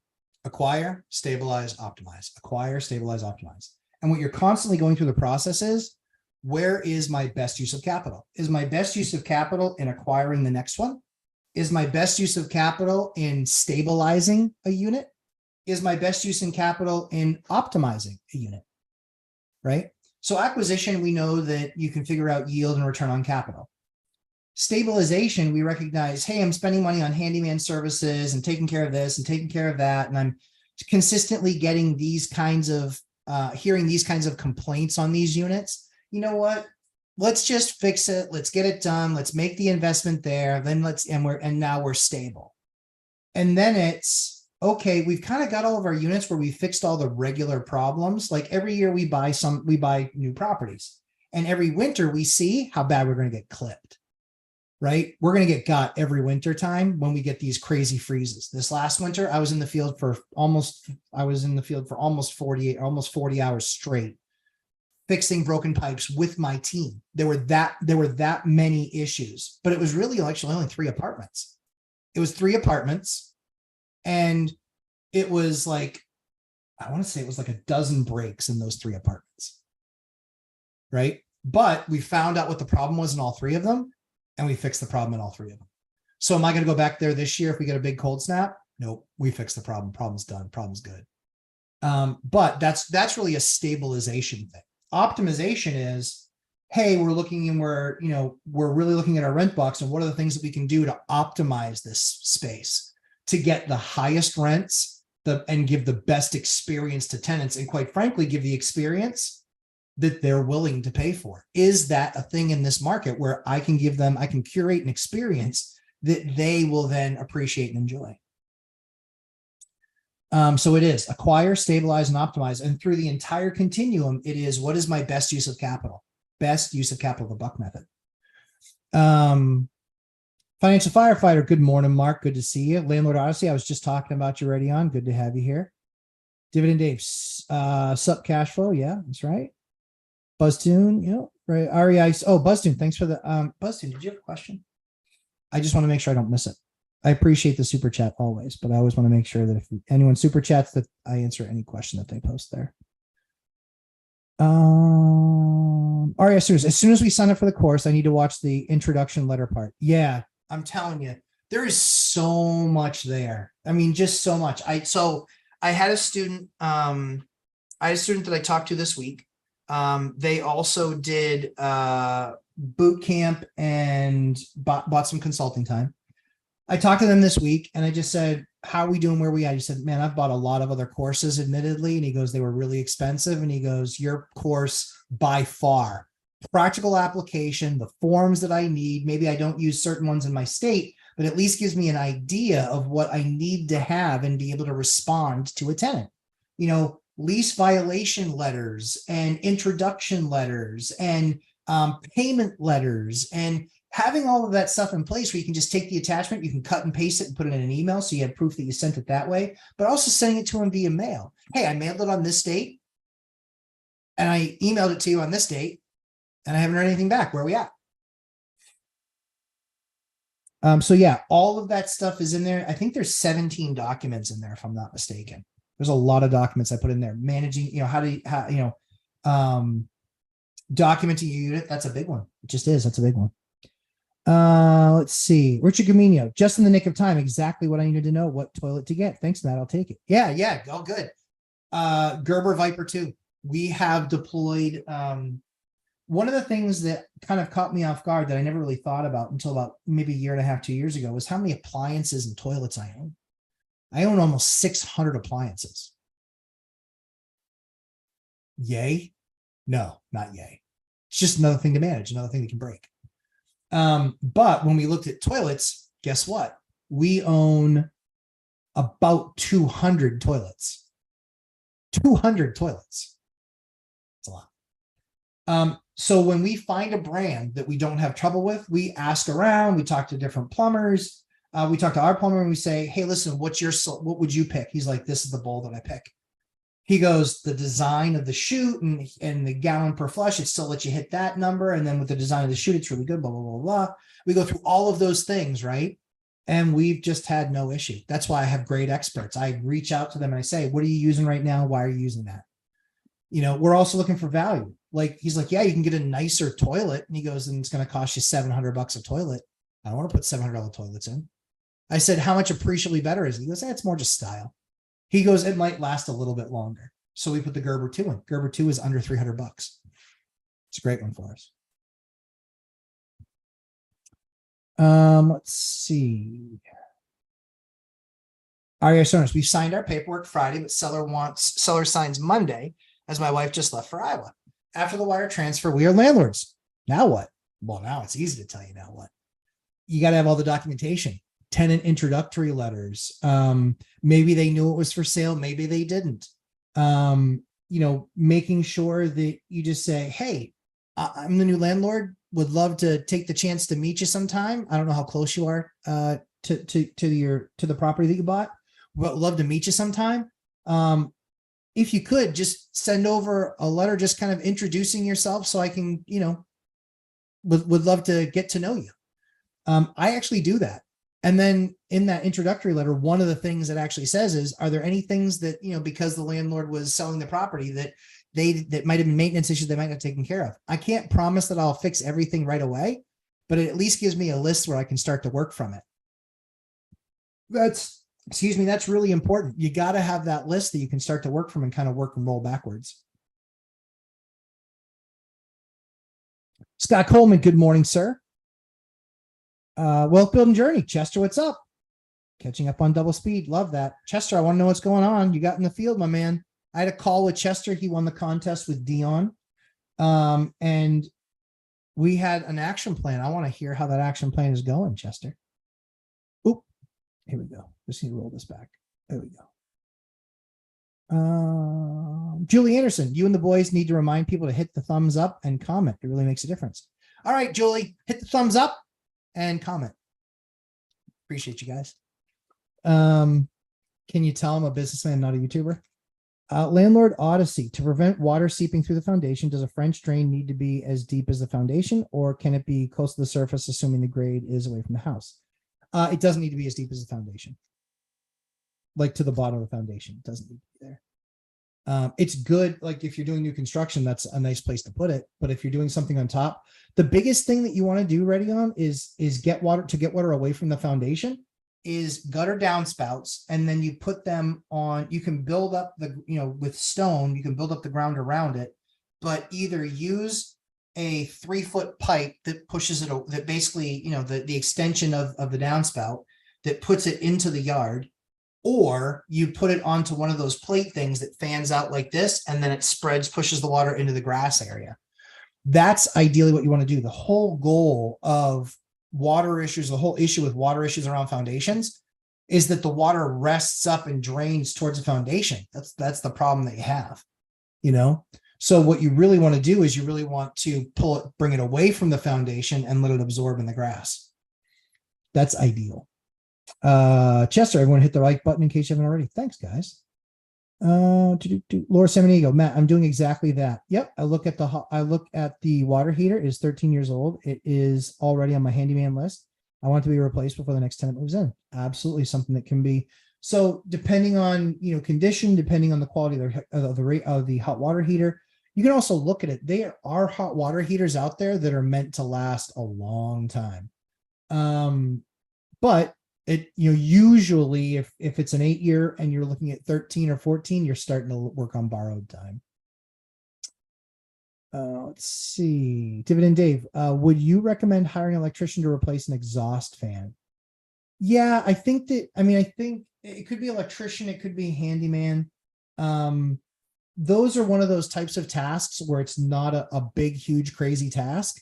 Acquire, stabilize, optimize. Acquire, stabilize, optimize. And what you're constantly going through the process is, where is my best use of capital? Is my best use of capital in acquiring the next one? Is my best use of capital in stabilizing a unit? Is my best use in capital in optimizing a unit? Right? So acquisition, we know that you can figure out yield and return on capital. Stabilization, we recognize, hey, I'm spending money on handyman services and taking care of this and taking care of that. And I'm consistently getting these kinds of, hearing these kinds of complaints on these units. You know what? Let's just fix it. Let's get it done. Let's make the investment there. Then now we're stable. And then it's, okay, we've kind of got all of our units where we fixed all the regular problems. Like every year we buy new properties, and every winter we see how bad we're going to get clipped, right? We're going to get got every winter time when we get these crazy freezes. This last winter, I was in the field for almost 40 hours straight, fixing broken pipes with my team. There were that many issues, but it was really actually only 3 apartments. It was 3 apartments. And it was like, I want to say it was like a dozen breaks in those 3 apartments. Right. But we found out what the problem was in all 3 of them, and we fixed the problem in all 3 of them. So am I going to go back there this year if we get a big cold snap? Nope. We fixed the problem. Problem's done. Problem's good. But that's really a stabilization thing. Optimization is, hey, we're looking and we're really looking at our rent box and what are the things that we can do to optimize this space to get the highest rents and give the best experience to tenants, and quite frankly, give the experience that they're willing to pay for. Is that a thing in this market where I can curate an experience that they will then appreciate and enjoy? So it is acquire, stabilize, and optimize. And through the entire continuum, it is, what is my best use of capital? Best use of capital, the buck method. Financial Firefighter, good morning, Mark. Good to see you. Landlord Odyssey, I was just talking about you already on. Good to have you here. Dividend Dave, sup cash flow. Yeah, that's right. BuzzTune, right. REI. Oh, BuzzTune, thanks for the BuzzTune. Did you have a question? I just want to make sure I don't miss it. I appreciate the super chat always, but I always want to make sure that if anyone super chats, that I answer any question that they post there. All right, as soon as we sign up for the course, I need to watch the introduction letter part. Yeah, I'm telling you, there is so much there. I mean, just so much. I had a student, that I talked to this week. They also did boot camp and bought some consulting time. I talked to them this week and I just said, how are we doing? Where are we at? He said, man, I've bought a lot of other courses, admittedly. And he goes, they were really expensive. And he goes, your course by far, practical application, the forms that I need. Maybe I don't use certain ones in my state, but at least gives me an idea of what I need to have and be able to respond to a tenant. You know, lease violation letters and introduction letters and payment letters, and having all of that stuff in place where you can just take the attachment, you can cut and paste it and put it in an email so you have proof that you sent it that way, but also sending it to them via mail. Hey, I mailed it on this date and I emailed it to you on this date and I haven't heard anything back. Where are we at? So yeah, all of that stuff is in there. I think there's 17 documents in there, if I'm not mistaken. There's a lot of documents I put in there. Managing, you know, documenting your unit. That's a big one. It just is. That's a big one. Let's see. Richard Gamino, just in the nick of time. Exactly what I needed to know. What toilet to get. Thanks, Matt. I'll take it. Yeah. All good. Gerber Viper 2. We have deployed. One of the things that kind of caught me off guard that I never really thought about until about maybe a year and a half, 2 years ago, was how many appliances and toilets I own. I own almost 600 appliances. Yay? No, not yay. It's just another thing to manage, another thing that can break. But when we looked at toilets, guess what? We own about 200 toilets. 200 toilets. That's a lot. So when we find a brand that we don't have trouble with, we ask around, we talk to different plumbers. We talk to our plumber and we say, hey, listen, what would you pick? He's like, this is the bowl that I pick. He goes, the design of the chute and the gallon per flush, it still lets you hit that number. And then with the design of the chute, it's really good, blah, blah, blah, blah. We go through all of those things, right? And we've just had no issue. That's why I have great experts. I reach out to them and I say, what are you using right now? Why are you using that? You know, we're also looking for value. Like, he's like, yeah, you can get a nicer toilet. And he goes, and it's going to cost you $700 a toilet. I don't want to put $700 toilets in. I said, how much appreciably better is it? He goes, it's more just style. He goes, it might last a little bit longer. So we put the Gerber 2 in. Gerber 2 is under $300. It's a great one for us. Let's see. RES owners, we signed our paperwork Friday, but seller signs Monday, as my wife just left for Iowa. After the wire transfer, we are landlords. Now what? Well, now it's easy to tell you now what. You got to have all the documentation. Tenant introductory letters. Maybe they knew it was for sale. Maybe they didn't. You know, making sure that you just say, hey, I'm the new landlord. Would love to take the chance to meet you sometime. I don't know how close you are to the property that you bought, but love to meet you sometime. If you could just send over a letter, just kind of introducing yourself so I can, you know, would love to get to know you. I actually do that. And then in that introductory letter, one of the things that actually says is, are there any things that, you know, because the landlord was selling the property that might have been maintenance issues they might not have taken care of? I can't promise that I'll fix everything right away, but it at least gives me a list where I can start to work from it. That's really important. You got to have that list that you can start to work from and kind of work and roll backwards. Scott Coleman, good morning, sir. Wealth building journey. Chester, what's up? Catching up on double speed. Love that. Chester, I want to know what's going on. You got in the field, my man. I had a call with Chester. He won the contest with Dion. And we had an action plan. I want to hear how that action plan is going, Chester. Oop. Here we go. Just need to roll this back. There we go. Julie Anderson, you and the boys need to remind people to hit the thumbs up and comment. It really makes a difference. All right, Julie, hit the thumbs up and comment. Appreciate you guys. Can you tell I'm a businessman, not a YouTuber? Landlord Odyssey. To prevent water seeping through the foundation, does a French drain need to be as deep as the foundation, or can it be close to the surface, assuming the grade is away from the house? It doesn't need to be as deep as the foundation. Like to the bottom of the foundation. It doesn't need to be there. It's good, like if you're doing new construction, that's a nice place to put it. But if you're doing something on top, the biggest thing that you want to do ready on is get water away from the foundation, is gutter downspouts, and then you put them on. You can build up the, with stone, you can build up the ground around it, but either use a 3-foot pipe that pushes it, that basically, the extension of the downspout that puts it into the yard, or you put it onto one of those plate things that fans out like this, and then it pushes the water into the grass area. That's ideally what you want to do. The whole goal of water issues, the whole issue with water issues around foundations, is that the water rests up and drains towards the foundation. That's the problem that you have, So what you really want to do is you really want to bring it away from the foundation and let it absorb in the grass. That's ideal. Chester, everyone hit the like button in case you haven't already. Thanks, guys. Laura Samanigo, Matt, I'm doing exactly that. Yep, I look at the water heater. It is 13 years old. It is already on my handyman list. I want it to be replaced before the next tenant moves in. Absolutely, something that can be. So depending on condition, depending on the quality of the hot water heater, you can also look at it. There are hot water heaters out there that are meant to last a long time. But it, usually if it's an 8-year and you're looking at 13 or 14, you're starting to work on borrowed time. Let's see. Dividend Dave, would you recommend hiring an electrician to replace an exhaust fan? Yeah, I think it could be electrician, it could be handyman. Those are one of those types of tasks where it's not a big, huge, crazy task.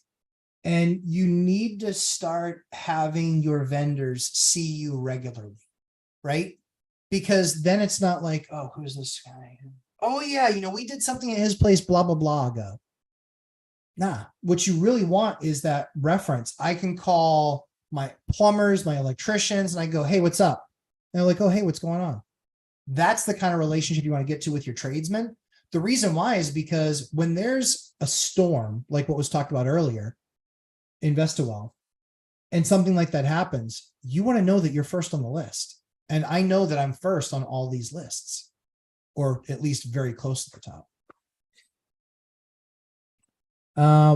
And you need to start having your vendors see you regularly, right? Because then it's not like, oh, who's this guy? Oh yeah, we did something at his place, blah, blah, blah ago. Nah, what you really want is that reference. I can call my plumbers, my electricians, and I go, hey, what's up? And they're like, oh, hey, what's going on? That's the kind of relationship you want to get to with your tradesmen. The reason why is because when there's a storm, like what was talked about earlier, InvestWell, and something like that happens, you want to know that you're first on the list. And I know that I'm first on all these lists, or at least very close to the top.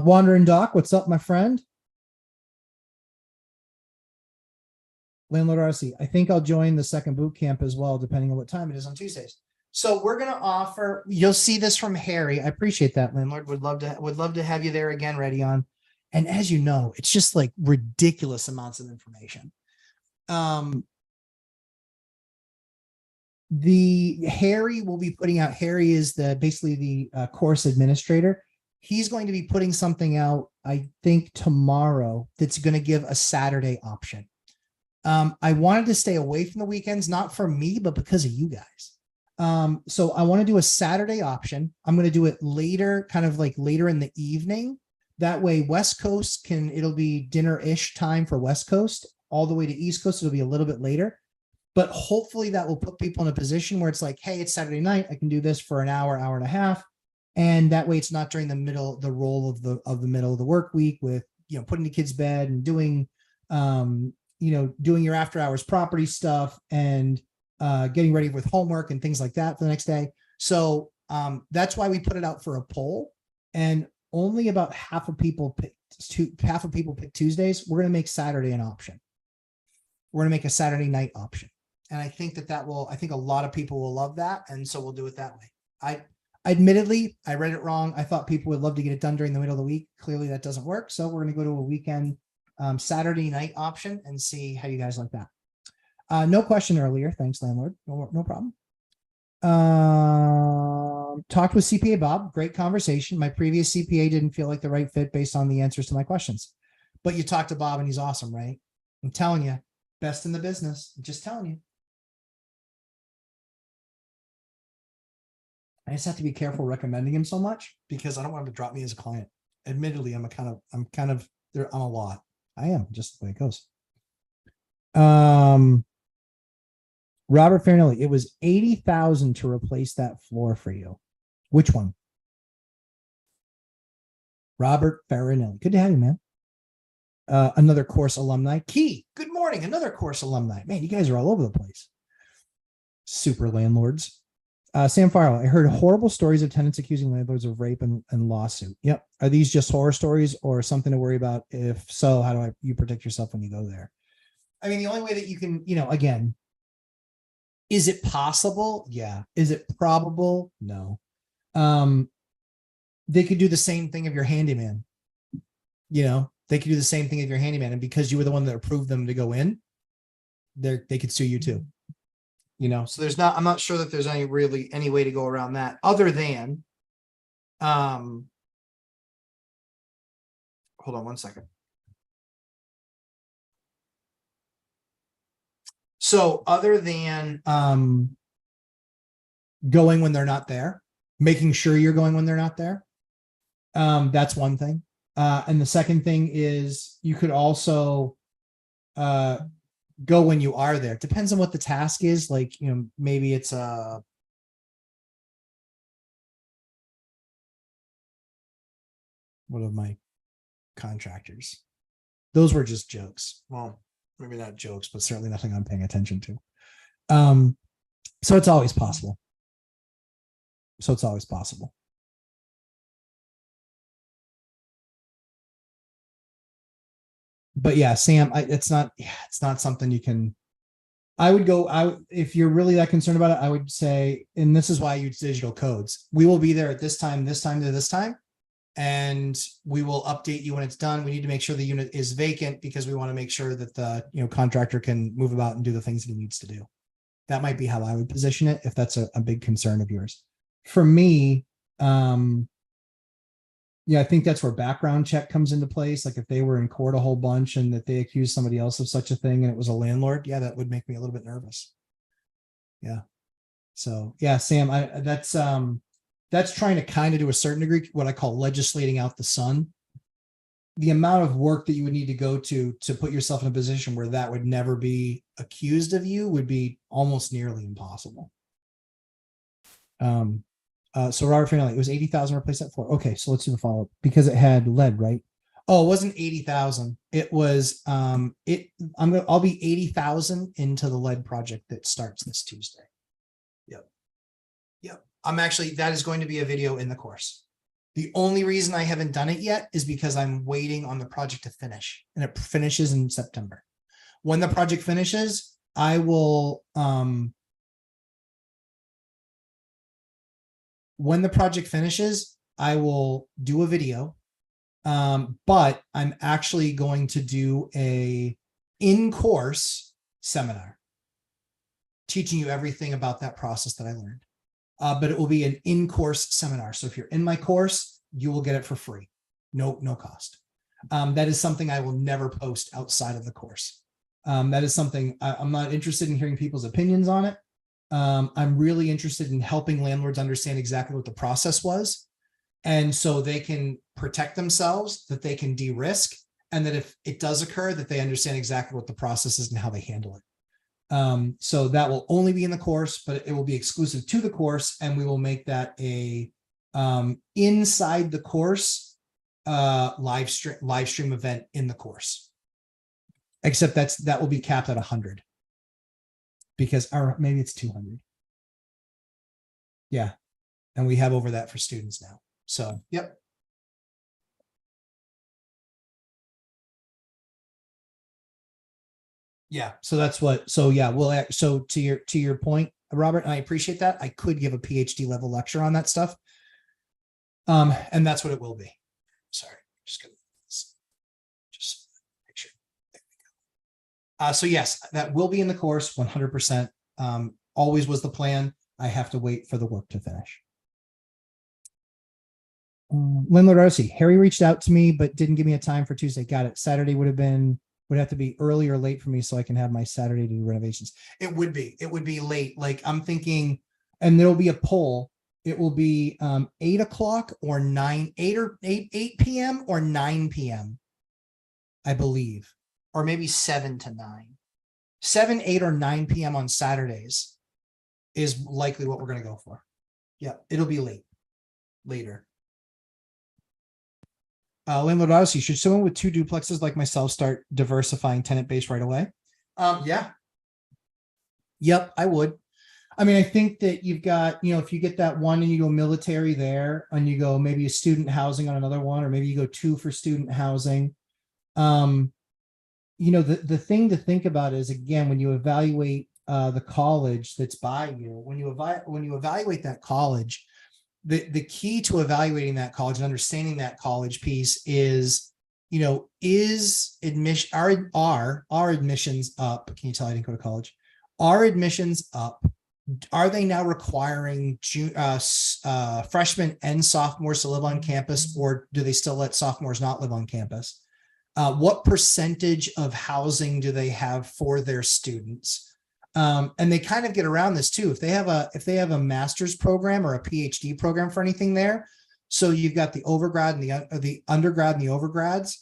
Wandering Doc, what's up, my friend? Landlord RC, I think I'll join the second boot camp as well, depending on what time it is on Tuesdays. So we're going to offer, you'll see this from Harry. I appreciate that, Landlord. Would love to have you there again, ready on. And as you know, it's just like ridiculous amounts of information. The Harry will be putting out, Harry is basically the course administrator. He's going to be putting something out, I think tomorrow, that's going to give a Saturday option. I wanted to stay away from the weekends, not for me, but because of you guys. So I want to do a Saturday option. I'm going to do it later, kind of like later in the evening. That way West Coast it'll be dinner-ish time for West Coast, all the way to East Coast. It'll be a little bit later, but hopefully that will put people in a position where it's like, hey, it's Saturday night. I can do this for an hour, hour and a half. And that way it's not during the roll of the middle of the work week with, putting the kids to bed and doing, doing your after hours property stuff and getting ready with homework and things like that for the next day. So that's why we put it out for a poll, and only about half of people pick Tuesdays. We're going to make Saturday an option. We're going to make a Saturday night option. And I think I think a lot of people will love that. And so we'll do it that way. Admittedly, I read it wrong. I thought people would love to get it done during the middle of the week. Clearly that doesn't work. So we're going to go to a weekend Saturday night option and see how you guys like that. No question earlier. Thanks, Landlord. No problem. Talked with CPA Bob. Great conversation. My previous CPA didn't feel like the right fit based on the answers to my questions. But you talked to Bob and he's awesome, right? I'm telling you, best in the business. I'm just telling you. I just have to be careful recommending him so much because I don't want him to drop me as a client. Admittedly, I'm a lot. I am, just the way it goes. Robert Farinelli, it was $80,000 to replace that floor for you. Which one? Robert Farinelli. Good to have you, man. Another course alumni. Key, good morning. Another course alumni. Man, you guys are all over the place. Super landlords. Sam Farrell, I heard horrible stories of tenants accusing landlords of rape and lawsuit. Yep. Are these just horror stories or something to worry about? If so, how do you protect yourself when you go there? I mean, the only way that you can, again, is it possible? Yeah. Is it probable? No. They could do the same thing of your handyman. They could do the same thing of your handyman. And because you were the one that approved them to go in, they could sue you too. So I'm not sure that there's any way to go around that other than, hold on one second. So other than, going when they're not there, making sure you're going when they're not there. That's one thing. And the second thing is you could also, go when you are there. Depends on what the task is. Like, maybe it's one of my contractors. Those were just jokes. Well, maybe not jokes, but certainly nothing I'm paying attention to. So it's always possible. But yeah, Sam, it's not something you can. If you're really that concerned about it, I would say, and this is why I use digital codes. We will be there at this time to this time, and we will update you when it's done. We need to make sure the unit is vacant because we want to make sure that the contractor can move about and do the things that he needs to do. That might be how I would position it if that's a big concern of yours. For me, yeah, I think that's where background check comes into place. Like if they were in court a whole bunch and that they accused somebody else of such a thing and it was a landlord, yeah, that would make me a little bit nervous. Yeah. So yeah, Sam, that's trying to kind of to a certain degree what I call legislating out the sun. The amount of work that you would need to go to put yourself in a position where that would never be accused of you would be almost nearly impossible. So Robert Finley, it was 80,000 replaced that for. Okay, so let's do the follow-up because it had lead, right? Oh, it wasn't 80,000. It was I'll be 80,000 into the lead project that starts this Tuesday. Yep. That is going to be a video in the course. The only reason I haven't done it yet is because I'm waiting on the project to finish, and it finishes in September. When the project finishes, I will when the project finishes, I will do a video, but I'm actually going to do a in-course seminar teaching you everything about that process that I learned. But it will be an in-course seminar. So if you're in my course, you will get it for free. No cost. That is something I will never post outside of the course. That is something I'm not interested in hearing people's opinions on it. I'm really interested in helping landlords understand exactly what the process was. And so they can protect themselves, that they can de-risk, and that if it does occur, that they understand exactly what the process is and how they handle it. So that will only be in the course, but it will be exclusive to the course. And we will make that a inside the course live stream event in the course. Except that will be capped at 100. Because maybe it's 200. Yeah. And we have over that for students now. So, yep. Yeah. So that's so to your point, Robert, and I appreciate that. I could give a PhD level lecture on that stuff. And that's what it will be. Sorry. Just picture. There we go. So yes, that will be in the course 100%. Always was the plan. I have to wait for the work to finish. Landlord RC, Harry reached out to me, but didn't give me a time for Tuesday. Got it. Saturday would have to be early or late for me so I can have my Saturday to do renovations. It would be late. Like I'm thinking, and there'll be a poll. It will be 8 o'clock or 8 p.m. or 9 p.m. I believe, or maybe 7 to 9. 7, 8, or 9 p.m. on Saturdays is likely what we're going to go for. Yeah, it'll be later. Landlord Odyssey, should someone with 2 duplexes like myself start diversifying tenant base right away? Yeah. Yep, I would. I mean, I think that you've got, if you get that one and you go military there and you go maybe a student housing on another one, or maybe you go 2 for student housing. The thing to think about is, again, when you evaluate the college that's by you, when you evaluate that college, the key to evaluating that college and understanding that college piece is, is admission, are admissions up? Can you tell I didn't go to college? Are admissions up? Are they now requiring freshmen and sophomores to live on campus, or do they still let sophomores not live on campus? What percentage of housing do they have for their students? And they kind of get around this too. If they have a master's program or a PhD program for anything there, so you've got the overgrad and the undergrad and the overgrads.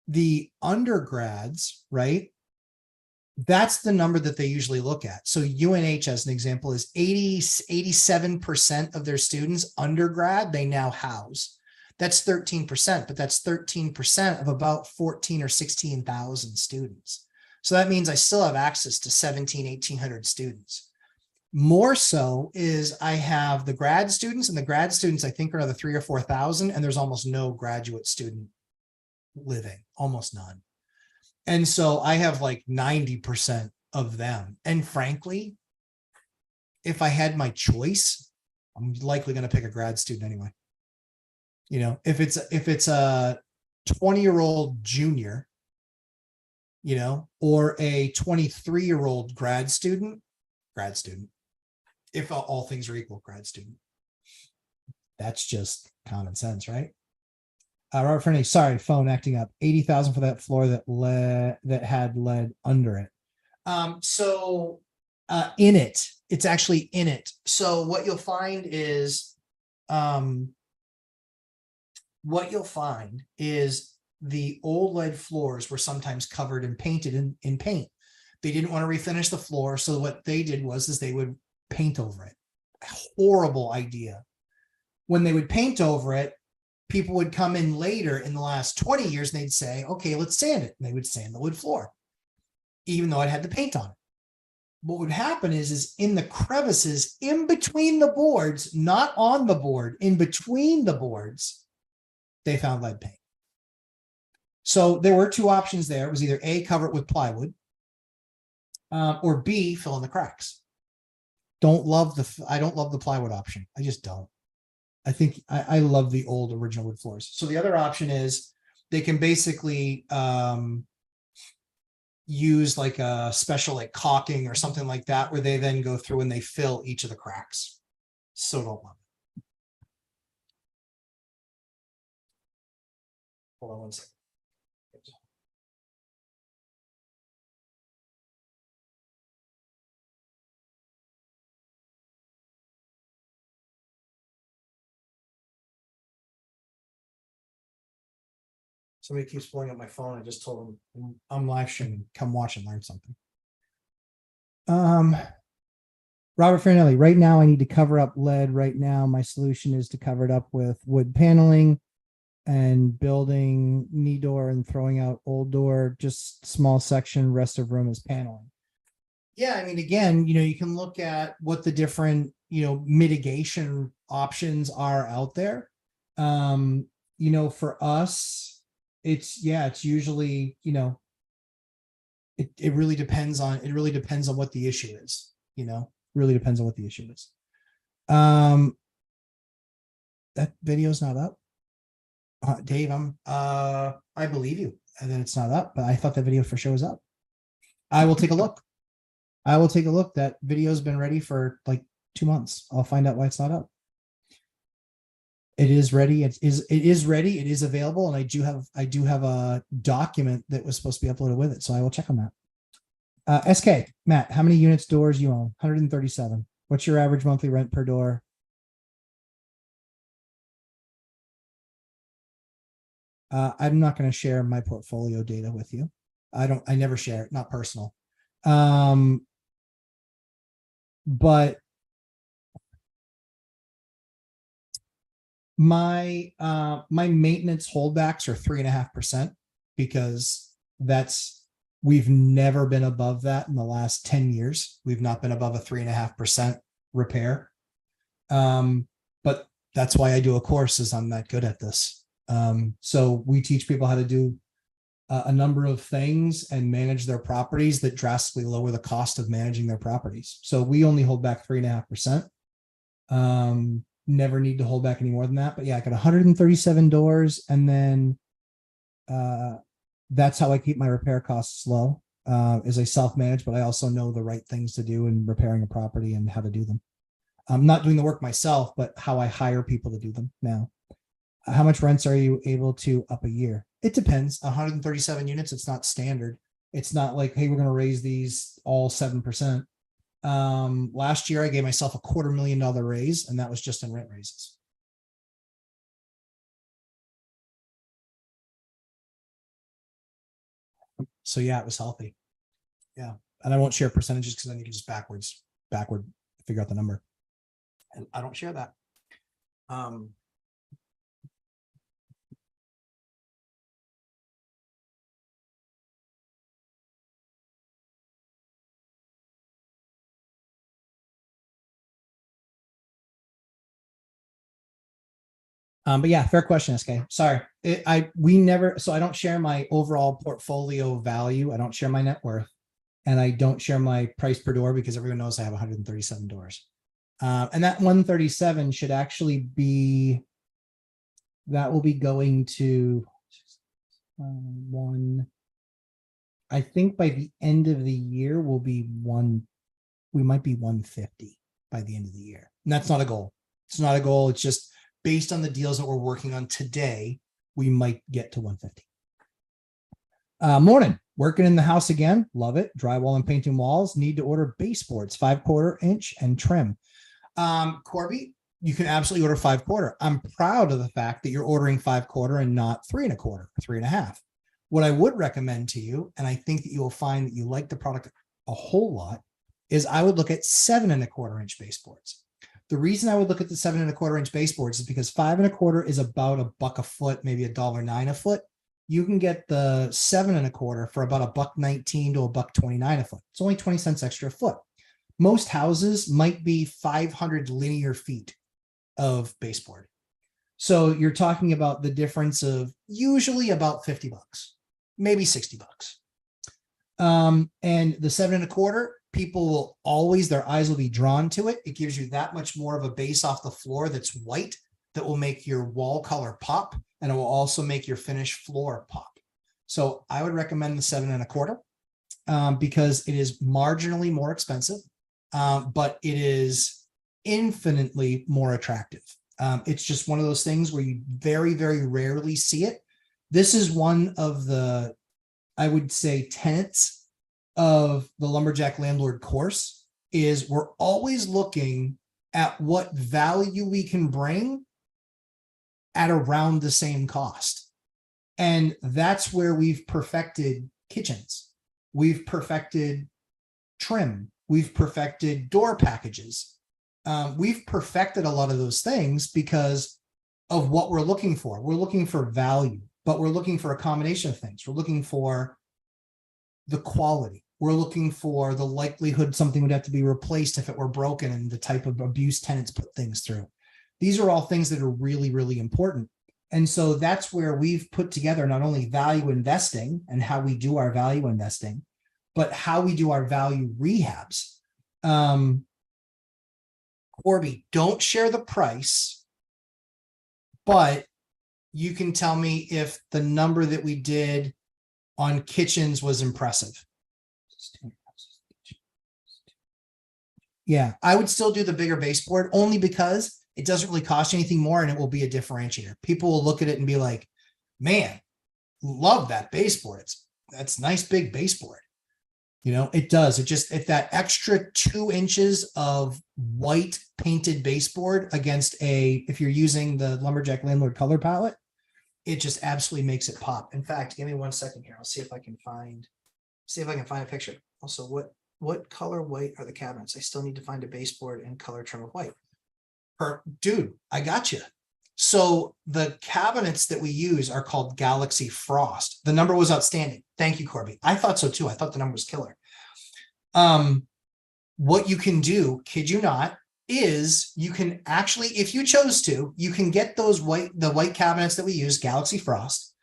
The undergrads, right? That's the number that they usually look at. So UNH, as an example, is 87% of their students undergrad they now house. That's 13%, but that's 13% of about 14 or 16,000 students. So that means I still have access to 1,800 students. More so is I have the grad students, and the grad students I think are another 3,000 or 4,000, and there's almost no graduate student living, almost none. And so I have like 90% of them. And frankly, if I had my choice, I'm likely going to pick a grad student anyway. If it's a 20-year-old junior, or a 23-year-old grad student. If all things are equal, grad student. That's just common sense, right? Robert Fernie, sorry, phone acting up. 80,000 for that floor that had lead under it. In it, it's actually in it. So what you'll find is, the old lead floors were sometimes covered and painted in paint. They didn't want to refinish the floor, so what they did was they would paint over it. Horrible idea. When they would paint over it, people would come in later in the last 20 years and they'd say, okay, let's sand it. And they would sand the wood floor, even though it had the paint on it. What would happen is in the crevices in between the boards, not on the board, in between the boards, they found lead paint. So there were 2 options there. It was either A, cover it with plywood, or B, fill in the cracks. I don't love the plywood option. I just don't. I think I love the old original wood floors. So the other option is they can basically use like a special like caulking or something like that, where they then go through and they fill each of the cracks. So don't love it. Hold on one second. Somebody keeps pulling up my phone. I just told them I'm live streaming. Come watch and learn something. Robert Farinelli, right now I need to cover up lead. Right now, my solution is to cover it up with wood paneling and building knee door and throwing out old door, just small section, rest of room is paneling. Yeah, I mean, again, you can look at what the different, mitigation options are out there. For us, it's usually, it really depends on what the issue is, really depends on what the issue is. That video's not up. Dave, I believe you, and then it's not up, but I thought that video for sure was up. I will take a look. That video's been ready for like 2 months. I'll find out why it's not up. It is ready. It is ready. It is available. And I do have a document that was supposed to be uploaded with it. So I will check on that. SK, Matt, how many units, doors you own? 137. What's your average monthly rent per door? I'm not going to share my portfolio data with you. I never share it, not personal. But My my maintenance holdbacks are 3.5% because we've never been above that in the last 10 years. We've not been above a 3.5% repair. But that's why I do a course, is I'm that good at this. So we teach people how to do a number of things and manage their properties that drastically lower the cost of managing their properties. So we only hold back 3.5%. Never need to hold back any more than that. But yeah, I got 137 doors, and then that's how I keep my repair costs low. Is I self-manage, but I also know the right things to do in repairing a property and how to do them. I'm not doing the work myself, but how I hire people to do them now. How much rents are you able to up a year? It depends. 137 units, it's not standard. It's not like, hey, we're going to raise these all 7%. Last year I gave myself a $250,000 raise, and that was just in rent raises. So yeah, it was healthy. Yeah. And I won't share percentages because then you can just backward figure out the number. And I don't share that. But yeah, fair question, SK. Sorry. I don't share my overall portfolio value. I don't share my net worth, and I don't share my price per door because everyone knows I have 137 doors. And that 137 should actually be, that will be going to I think by the end of the year we might be 150 by the end of the year. And that's not a goal. It's not a goal. It's just based on the deals that we're working on today, we might get to 150. Morning. Working in the house again. Love it. Drywall and painting walls. Need to order baseboards, 5/4 inch and trim. Corby, you can absolutely order 5/4. I'm proud of the fact that you're ordering 5/4 and not 3.25 or 3.5. What I would recommend to you, and I think that you will find that you like the product a whole lot, is I would look at 7.25 inch baseboards. The reason I would look at the 7.25 inch baseboards is because 5.25 is about $1 a foot, maybe $1.09 a foot. You can get the 7.25 for about $1.19 to $1.29 a foot. It's only 20 cents extra a foot. Most houses might be 500 linear feet of baseboard. So you're talking about the difference of usually about $50, maybe $60. And the 7.25, people will always, their eyes will be drawn to it. It gives you that much more of a base off the floor that's white that will make your wall color pop, and it will also make your finished floor pop. So I would recommend the 7.25 because it is marginally more expensive, but it is infinitely more attractive. It's just one of those things where you very, very rarely see it. This is one of the, I would say, tenets of the Lumberjack Landlord course, is we're always looking at what value we can bring at around the same cost. And that's where we've perfected kitchens. We've perfected trim. We've perfected door packages. We've perfected a lot of those things because of what we're looking for. We're looking for value, but we're looking for a combination of things. We're looking for the quality. We're looking for the likelihood something would have to be replaced if it were broken, and the type of abuse tenants put things through. These are all things that are really, really important. And so that's where we've put together not only value investing and how we do our value investing, but how we do our value rehabs. Corby, don't share the price, but you can tell me if the number that we did on kitchens was impressive. Yeah, I would still do the bigger baseboard only because it doesn't really cost you anything more, and it will be a differentiator. People will look at it and be like, man, love that baseboard. That's nice big baseboard. You know, it does. If that extra 2 inches of white painted baseboard against if you're using the Lumberjack Landlord color palette, it just absolutely makes it pop. In fact, give me 1 second here. I'll see if I can find a picture. Also, what color white are the cabinets? I still need to find a baseboard in color trim of white. Dude, I got you. So the cabinets that we use are called Galaxy Frost. The number was outstanding. Thank you, Corby. I thought so too. I thought the number was killer. What you can do, kid you not, is you can actually, if you chose to, you can get those the white cabinets that we use, Galaxy Frost.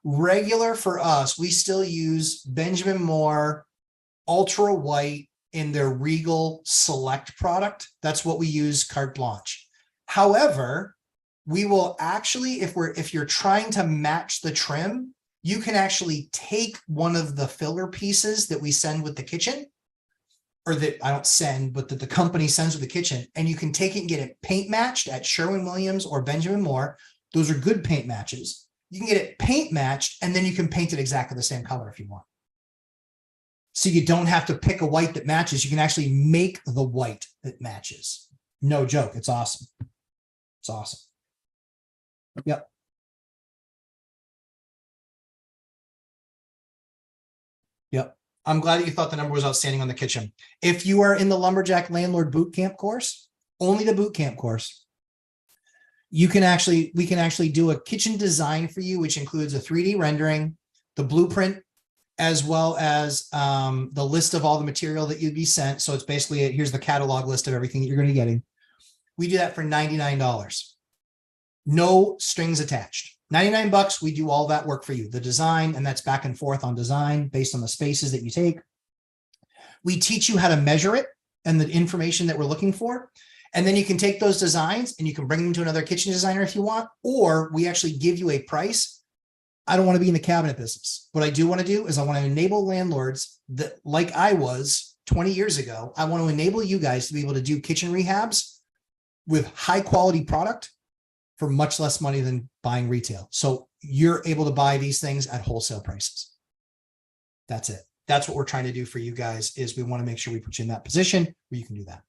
Regular for us, we still use Benjamin Moore Ultra White in their Regal Select product. That's what we use, carte blanche. However, we will actually, if you're trying to match the trim, you can actually take one of the filler pieces that we send with the kitchen, or that I don't send, but that the company sends with the kitchen, and you can take it and get it paint matched at Sherwin-Williams or Benjamin Moore. Those are good paint matches. You can get it paint matched, and then you can paint it exactly the same color if you want. So you don't have to pick a white that matches. You can actually make the white that matches. No joke. It's awesome. It's awesome. Yep. Yep. I'm glad that you thought the number was outstanding on the kitchen. If you are in the Lumberjack Landlord Bootcamp course, only the bootcamp course, we can actually do a kitchen design for you, which includes a 3D rendering, the blueprint, as well as the list of all the material that you'd be sent. So it's basically, here's the catalog list of everything that you're going to be getting. We do that for $99. No strings attached. 99 bucks. We do all that work for you. The design, and that's back and forth on design based on the spaces that you take. We teach you how to measure it and the information that we're looking for. And then you can take those designs and you can bring them to another kitchen designer if you want, or we actually give you a price. I don't want to be in the cabinet business. What I do want to do is I want to enable landlords that, like I was 20 years ago, I want to enable you guys to be able to do kitchen rehabs with high quality product for much less money than buying retail. So you're able to buy these things at wholesale prices. That's it. That's what we're trying to do for you guys, is we want to make sure we put you in that position where you can do that.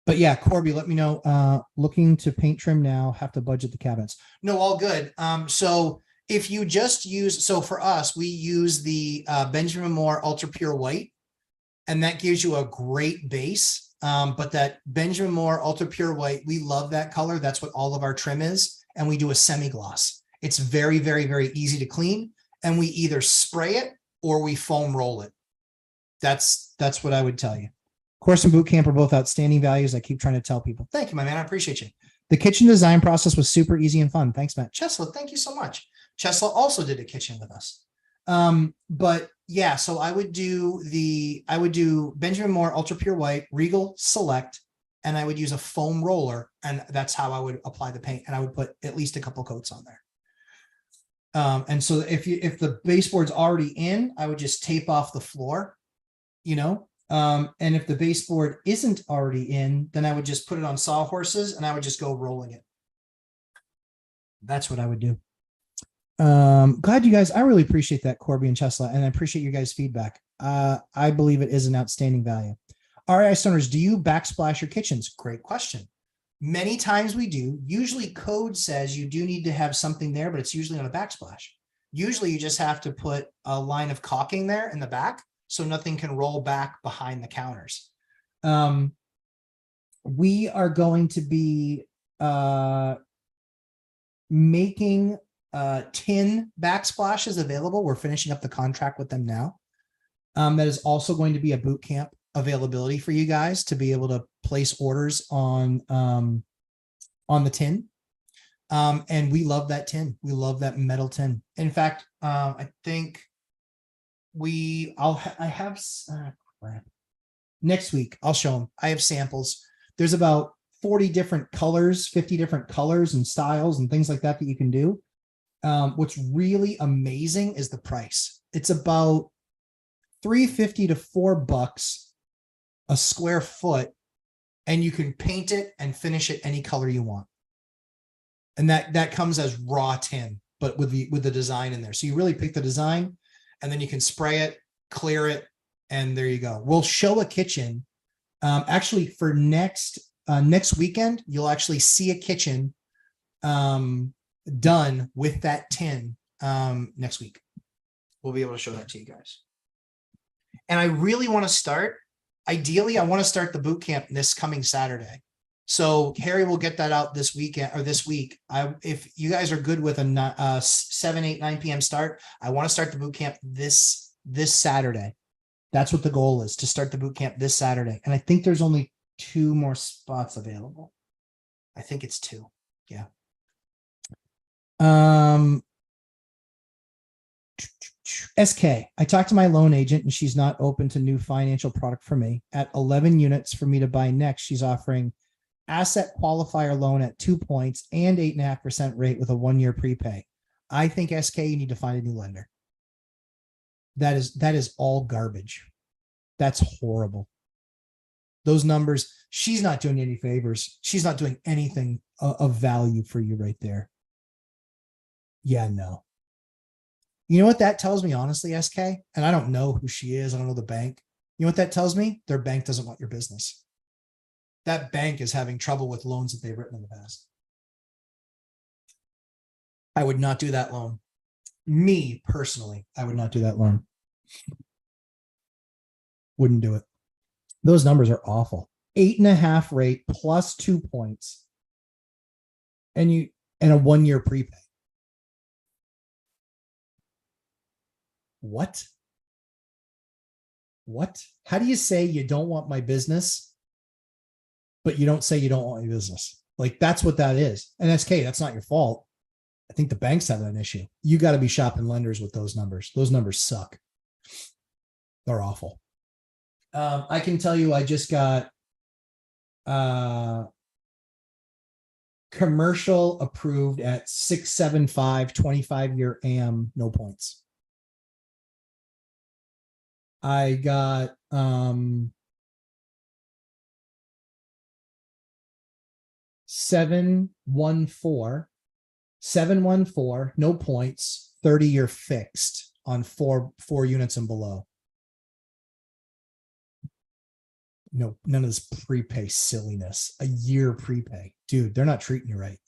But yeah, Corby, let me know, looking to paint trim now, have to budget the cabinets. No, all good. So if you just use, so for us, we use the Benjamin Moore Ultra Pure White, and that gives you a great base. But that Benjamin Moore Ultra Pure White, we love that color. That's what all of our trim is. And we do a semi-gloss. It's very, very, very easy to clean. And we either spray it or we foam roll it. That's what I would tell you. Course and bootcamp are both outstanding values. I keep trying to tell people. Thank you, my man. I appreciate you. The kitchen design process was super easy and fun. Thanks, Matt. Chesla, thank you so much. Chesla also did a kitchen with us. But yeah, so I would do Benjamin Moore Ultra Pure White, Regal Select, and I would use a foam roller, and that's how I would apply the paint. And I would put at least a couple coats on there. And so if the baseboard's already in, I would just tape off the floor, and if the baseboard isn't already in, then I would just put it on sawhorses and I would just go rolling it. That's what I would do. Glad you guys, I really appreciate that, Corby and Chesla, and I appreciate your guys' feedback. I believe it is an outstanding value. REI Stoners, do you backsplash your kitchens? Great question. Many times we do. Usually code says you do need to have something there, but it's usually on a backsplash. Usually you just have to put a line of caulking there in the back so nothing can roll back behind the counters. We are going to be making tin backsplashes available. We're finishing up the contract with them now. That is also going to be a boot camp availability for you guys to be able to place orders on the tin. And we love that tin. We love that metal tin. In fact, I think next week I'll show them. I have samples. There's about 40 different colors, 50 different colors and styles and things like that that you can do. What's really amazing is the price. It's about $3.50 to $4 a square foot, and you can paint it and finish it any color you want. And that comes as raw tin, but with the design in there. So you really pick the design, and then you can spray it, clear it, and there you go. We'll show a kitchen. Actually, for next weekend, you'll actually see a kitchen done with that tin next week. We'll be able to show that to you guys. And I really want to start, ideally, I want to start the boot camp this coming Saturday. So Harry will get that out this weekend or this week. If you guys are good with a 7, 8, 9 p.m. start, I want to start the boot camp this Saturday. That's what the goal is, to start the boot camp this Saturday. And I think there's only 2 more spots available. I think it's 2. Yeah. SK, I talked to my loan agent and she's not open to new financial product for me. At 11 units for me to buy next, she's offering asset qualifier loan at 2 points and 8.5% rate with a 1-year prepay. I think SK, you need to find a new lender. That is all garbage. That's horrible. Those numbers, she's not doing any favors. She's not doing anything of value for you right there. Yeah, no. You know what that tells me, honestly, SK? And I don't know who she is. I don't know the bank. You know what that tells me? Their bank doesn't want your business. That bank is having trouble with loans that they've written in the past. I would not do that loan. Me, personally, I would not do that loan. Wouldn't do it. Those numbers are awful. 8.5 rate plus 2 points. And a 1-year prepay. What? How do you say you don't want my business, but you don't say you don't want my business? Like, that's what that is. And SK, that's not your fault. I think the banks have an issue. You got to be shopping lenders with those numbers. Those numbers suck. They're awful. I can tell you, I just got commercial approved at 675, 25-year AM, no points. I got 714, no points, 30-year fixed on four units and below. No, none of this prepay silliness. A year prepay. Dude, they're not treating you right.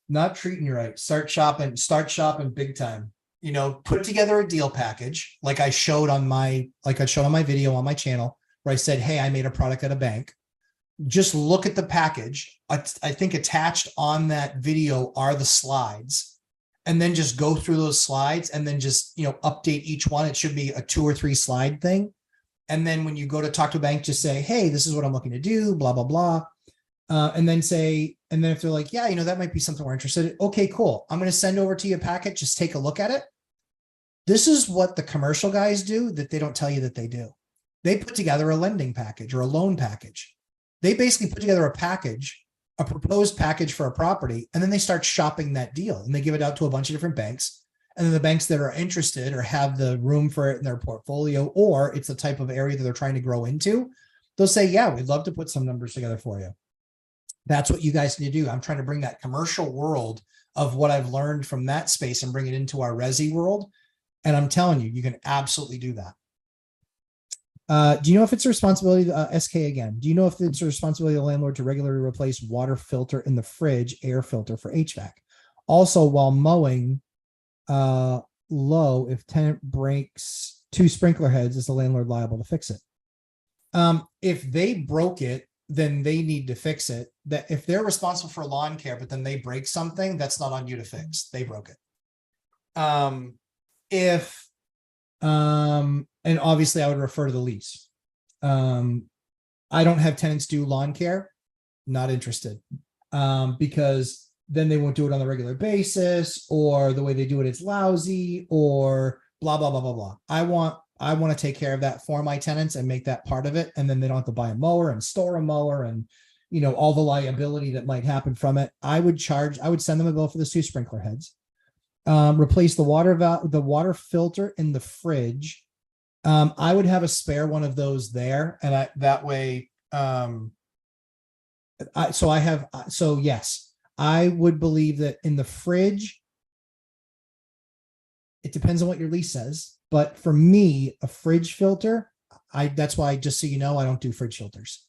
Not treating you right. Start shopping big time. You know, put together a deal package like I showed on my video on my channel, where I said, hey, I made a product at a bank. Just look at the package. I think attached on that video are the slides, and then just go through those slides and then just, update each one. It should be a 2 or 3 slide thing. And then when you go to talk to a bank, just say, hey, this is what I'm looking to do, blah, blah, blah. And then if they're like, yeah, that might be something we're interested in. Okay, cool. I'm going to send over to you a packet. Just take a look at it. This is what the commercial guys do that they don't tell you that they do. They put together a lending package or a loan package. They basically put together a package, a proposed package for a property, and then they start shopping that deal and they give it out to a bunch of different banks. And then the banks that are interested or have the room for it in their portfolio, or it's the type of area that they're trying to grow into, they'll say, yeah, we'd love to put some numbers together for you. That's what you guys need to do. I'm trying to bring that commercial world of what I've learned from that space and bring it into our resi world. And I'm telling you, you can absolutely do that. Do you know if it's a responsibility, SK again, do you know if it's a responsibility of the landlord to regularly replace water filter in the fridge, air filter for HVAC? Also, while mowing, low, if tenant breaks 2 sprinkler heads, is the landlord liable to fix it? If they broke it, then they need to fix it. That if they're responsible for lawn care, but then they break something, that's not on you to fix. They broke it. And obviously I would refer to the lease. I don't have tenants do lawn care. Not interested. Because then they won't do it on a regular basis, or the way they do it is lousy, or blah, blah, blah, blah, blah. I want to take care of that for my tenants and make that part of it. And then they don't have to buy a mower and store a mower and, all the liability that might happen from it. I would send them a bill for the 2 sprinkler heads. Replace the water filter in the fridge. I would have a spare one of those there. And yes. I would believe that in the fridge, it depends on what your lease says. But for me, a fridge filter, that's why, just so you know, I don't do fridge filters.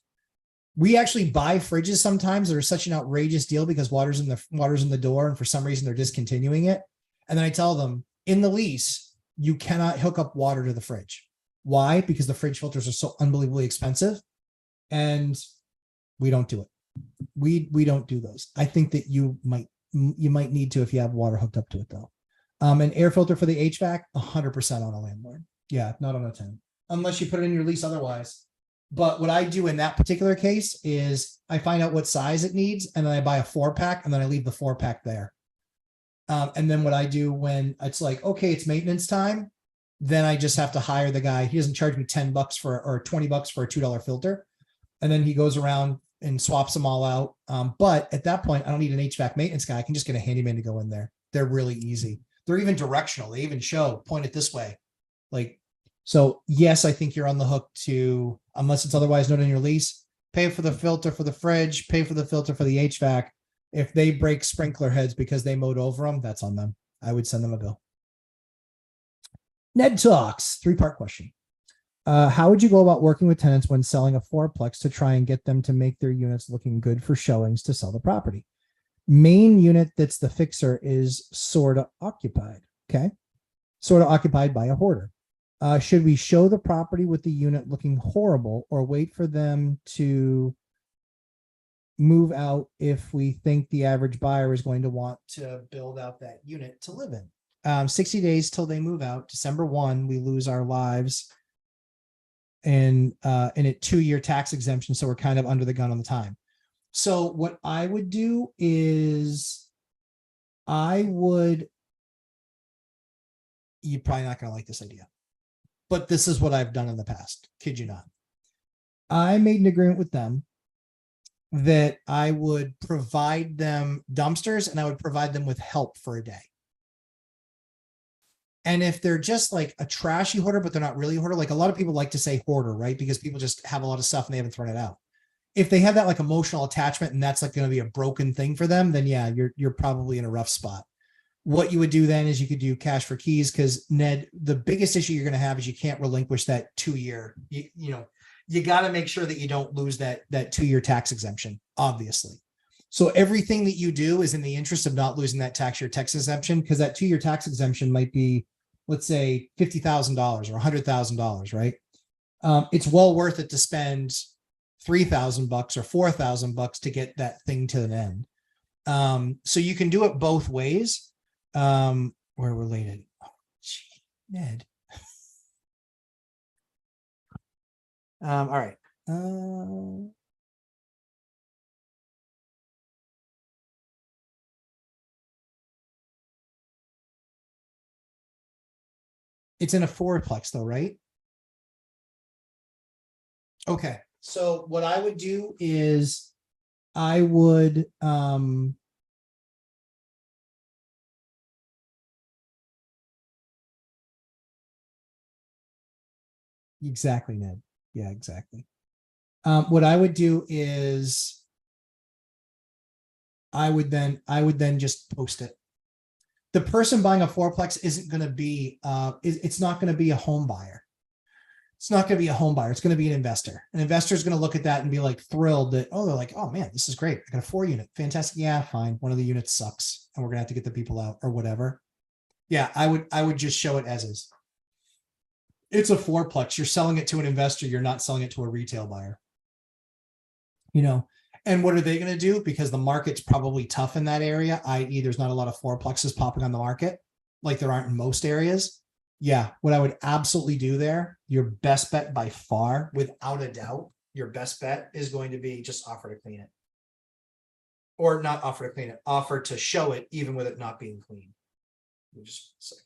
We actually buy fridges sometimes that are such an outrageous deal because water's in the door, and for some reason they're discontinuing it. And then I tell them in the lease, you cannot hook up water to the fridge. Why? Because the fridge filters are so unbelievably expensive, and we don't do it. We don't do those. I think that you might need to if you have water hooked up to it though. An air filter for the HVAC, 100% on a landlord. Yeah, not on a tenant, unless you put it in your lease otherwise. But what I do in that particular case is I find out what size it needs, and then I buy a 4-pack, and then I leave the 4-pack there. And then what I do when it's like, okay, it's maintenance time, then I just have to hire the guy. He doesn't charge me $10 or $20 for a $2 filter. And then he goes around and swaps them all out. But at that point, I don't need an HVAC maintenance guy. I can just get a handyman to go in there. They're really easy. They're even directional. They even show, point it this way. Like, so yes, I think you're on the hook to, unless it's otherwise noted in your lease, pay for the filter for the fridge, pay for the filter for the HVAC. If they break sprinkler heads because they mowed over them, that's on them. I would send them a bill. Ned Talks, 3-part question. How would you go about working with tenants when selling a 4-plex to try and get them to make their units looking good for showings to sell the property? Main unit that's the fixer is sort of occupied. Okay. Sort of occupied by a hoarder. Should we show the property with the unit looking horrible or wait for them to move out if we think the average buyer is going to want to build out that unit to live in? 60 days till they move out. December 1, we lose our lives and a 2-year tax exemption. So we're kind of under the gun on the time. So what I would do is you're probably not going to like this idea, but this is what I've done in the past. Kid you not. I made an agreement with them that I would provide them dumpsters and I would provide them with help for a day. And if they're just like a trashy hoarder, but they're not really a hoarder, like a lot of people like to say hoarder, right? Because people just have a lot of stuff and they haven't thrown it out. If they have that like emotional attachment and that's like going to be a broken thing for them, then yeah, you're probably in a rough spot. What you would do then is you could do cash for keys, because Ned, the biggest issue you're going to have is you can't relinquish that 2-year, you got to make sure that you don't lose that 2-year tax exemption, obviously. So everything that you do is in the interest of not losing that year tax exemption, because that 2-year tax exemption might be, let's say, $50,000 or $100,000, right? It's well worth it to spend $3,000 or $4,000 to get that thing to an end. So you can do it both ways. We're related. Oh, gee, Ned. All right. It's in a 4-plex though, right? Okay. So what I would do is I would, exactly, Ned. Yeah, exactly. What I would do is I would then just post it. The person buying a 4-plex isn't going to be, it's not going to be a home buyer. It's not going to be a home buyer. It's going to be an investor. An investor is going to look at that and be like thrilled that, oh, they're like, oh man, this is great. I got a 4-unit. Fantastic. Yeah, fine. One of the units sucks and we're going to have to get the people out or whatever. Yeah, I would just show it as is. It's a 4-plex. You're selling it to an investor. You're not selling it to a retail buyer. And what are they going to do? Because the market's probably tough in that area, i.e. there's not a lot of 4-plexes popping on the market like there aren't in most areas. Yeah, what I would absolutely do there, your best bet by far, without a doubt, your best bet is going to be just offer to clean it. Or not offer to clean it, offer to show it even with it not being clean. Just a second.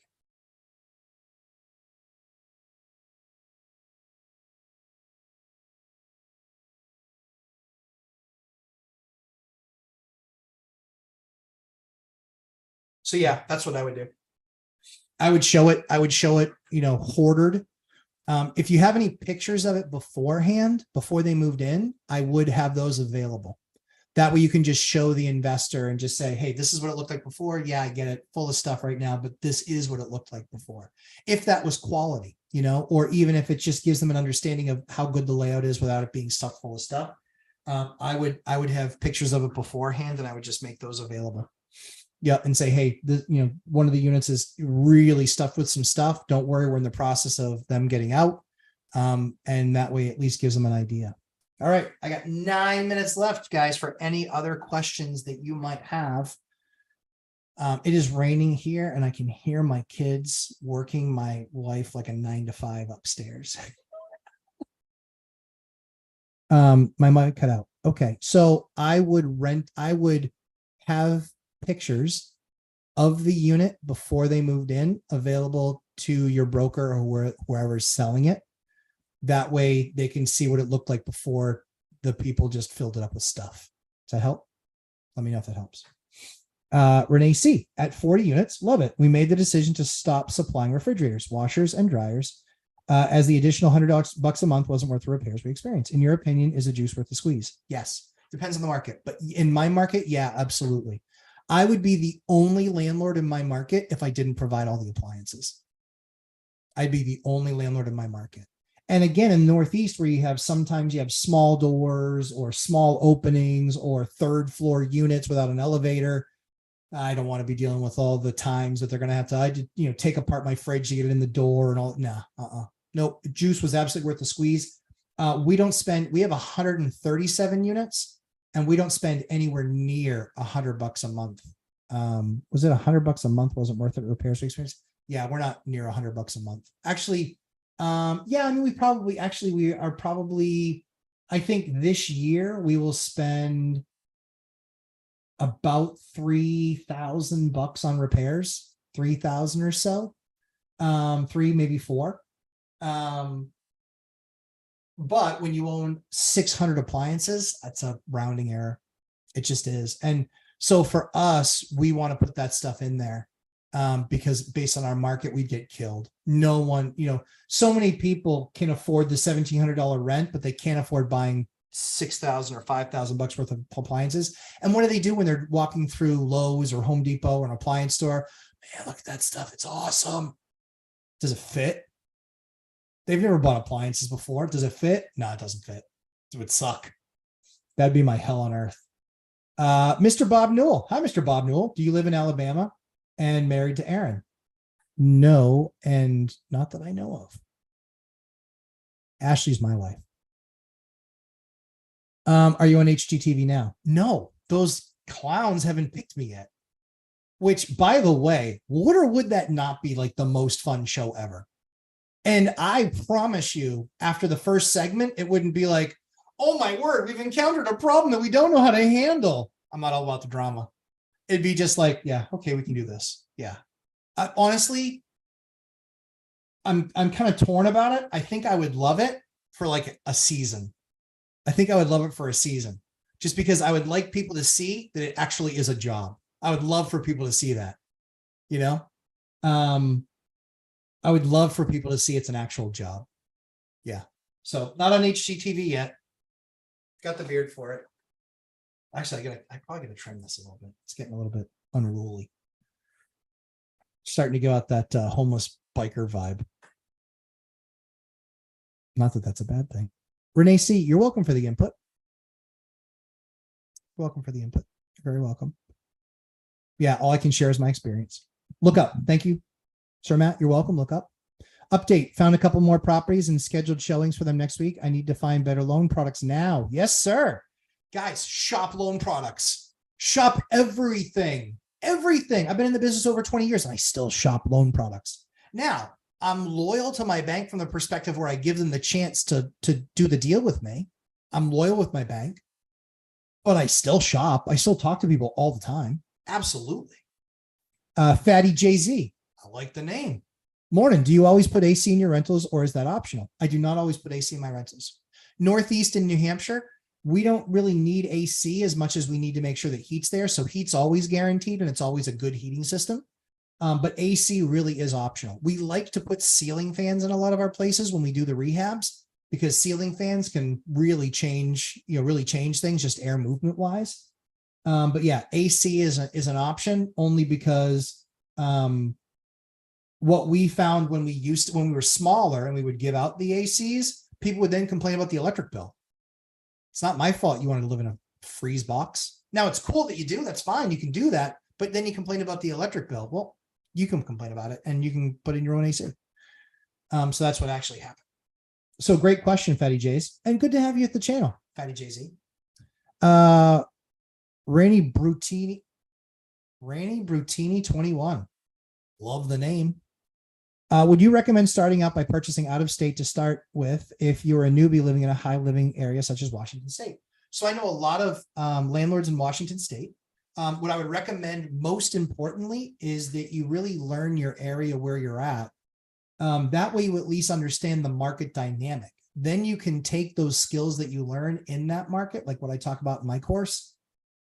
So yeah, that's what I would do. I would show it, hoarded. If you have any pictures of it beforehand, before they moved in, I would have those available. That way you can just show the investor and just say, hey, this is what it looked like before. Yeah, I get it, full of stuff right now, but this is what it looked like before. If that was quality, or even if it just gives them an understanding of how good the layout is without it being stuck full of stuff. I would have pictures of it beforehand and I would just make those available. Yeah, and say, hey, one of the units is really stuffed with some stuff. Don't worry, we're in the process of them getting out. And that way at least gives them an idea. All right, I got 9 minutes left, guys, for any other questions that you might have. It is raining here and I can hear my kids working my wife like a 9 to 5 upstairs. My mic cut out. Okay. So I would have pictures of the unit before they moved in available to your broker or whoever's selling it. That way they can see what it looked like before the people just filled it up with stuff. Does that help? Let me know if that helps. Renee C. At 40 units, love it. We made the decision to stop supplying refrigerators, washers, and dryers as the additional $100 a month wasn't worth the repairs we experienced. In your opinion, is the juice worth the squeeze? Yes. Depends on the market. But in my market, yeah, absolutely. I would be the only landlord in my market if I didn't provide all the appliances. I'd be the only landlord in my market. And again, in the Northeast, where sometimes you have small doors or small openings or third floor units without an elevator. I don't want to be dealing with all the times that they're going to have to, take apart my fridge to get it in the door and all. Nope. Juice was absolutely worth the squeeze. We have 137 units and we don't spend anywhere near $100 a month. Was it $100 a month? Wasn't worth it. Repairs experience. Yeah. We're not near $100 a month. Actually. We are probably, I think this year we will spend about $3,000 on repairs, 3,000 or so, 3, maybe 4. But when you own 600 appliances, that's a rounding error. It just is. And so for us, we want to put that stuff in there. Because based on our market, we'd get killed. No one, so many people can afford the $1,700 rent, but they can't afford buying $6,000 or $5,000 worth of appliances. And what do they do when they're walking through Lowe's or Home Depot or an appliance store? Man, look at that stuff. It's awesome. Does it fit? They've never bought appliances before. Does it fit? No, it doesn't fit. It would suck. That'd be my hell on earth. Mr. Bob Newell. Hi, Mr. Bob Newell. Do you live in Alabama? And married to Aaron? No, and not that I know of. Ashley's my wife. Are you on HGTV now? No, those clowns haven't picked me yet. Which, by the way, would that not be like the most fun show ever? And I promise you, after the first segment, it wouldn't be like, oh my word, we've encountered a problem that we don't know how to handle. I'm not all about the drama. It'd be just like, yeah, okay, we can do this. Yeah. Honestly, I'm kind of torn about it. I think I would love it for like a season. I think I would love it for a season just because I would like people to see that it actually is a job. I would love for people to see that, I would love for people to see it's an actual job. Yeah. So not on HGTV yet. Got the beard for it. Actually, I probably gotta trim this a little bit. It's getting a little bit unruly. Starting to go out that homeless biker vibe. Not that that's a bad thing. Renee C, you're welcome for the input. Welcome for the input. You're very welcome. Yeah, all I can share is my experience. Look up. Thank you, Sir Matt. You're welcome. Look up. Update. Found a couple more properties and scheduled showings for them next week. I need to find better loan products now. Yes, sir. Guys, shop loan products. Shop everything. Everything. I've been in the business over 20 years and I still shop loan products. Now, I'm loyal to my bank from the perspective where I give them the chance to do the deal with me. I'm loyal with my bank, but I still shop. I still talk to people all the time. Absolutely. Fatty JZ. I like the name. Morning. Do you always put AC in your rentals or is that optional? I do not always put AC in my rentals. Northeast in New Hampshire, we don't really need AC as much as we need to make sure that heat's there. So heat's always guaranteed and it's always a good heating system. But AC really is optional. We like to put ceiling fans in a lot of our places when we do the rehabs because ceiling fans can really change things just air movement wise. But yeah, AC is an option only because what we found when we were smaller and we would give out the ACs, people would then complain about the electric bill. It's not my fault you wanted to live in a freeze box. Now it's cool that you do. That's fine. You can do that. But then you complain about the electric bill. Well, you can complain about it and you can put in your own AC. So that's what actually happened. So great question, Fatty Jays. And good to have you at the channel. Fatty Jay-Z. Rainy Brutini 21. Love the name. Would you recommend starting out by purchasing out of state to start with if you're a newbie living in a high living area such as Washington State? So I know a lot of landlords in Washington State. What I would recommend most importantly is that you really learn your area where you're at. That way you at least understand the market dynamic. Then you can take those skills that you learn in that market, like what I talk about in my course.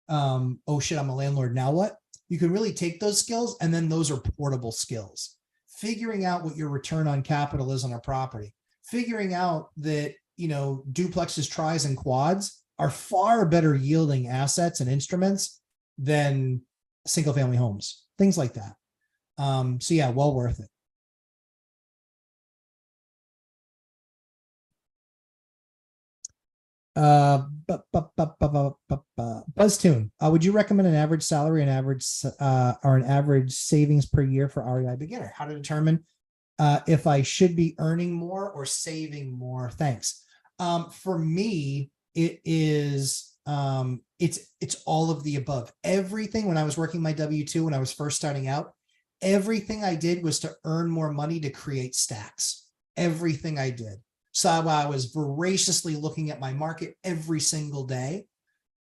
Oh shit, I'm a landlord, now what? You can really take those skills, and then those are portable skills. Figuring out what your return on capital is on a property. Figuring out that, you know, duplexes, tris, and quads are far better yielding assets and instruments than single family homes, things like that. So yeah, well worth it. Buzztune, would you recommend an average salary, or an average savings per year for REI beginner? How to determine if I should be earning more or saving more? Thanks. For me, it is it's all of the above. Everything, when I was working my W-2, when I was first starting out, everything I did was to earn more money to create stacks. Everything I did. So I was voraciously looking at my market every single day.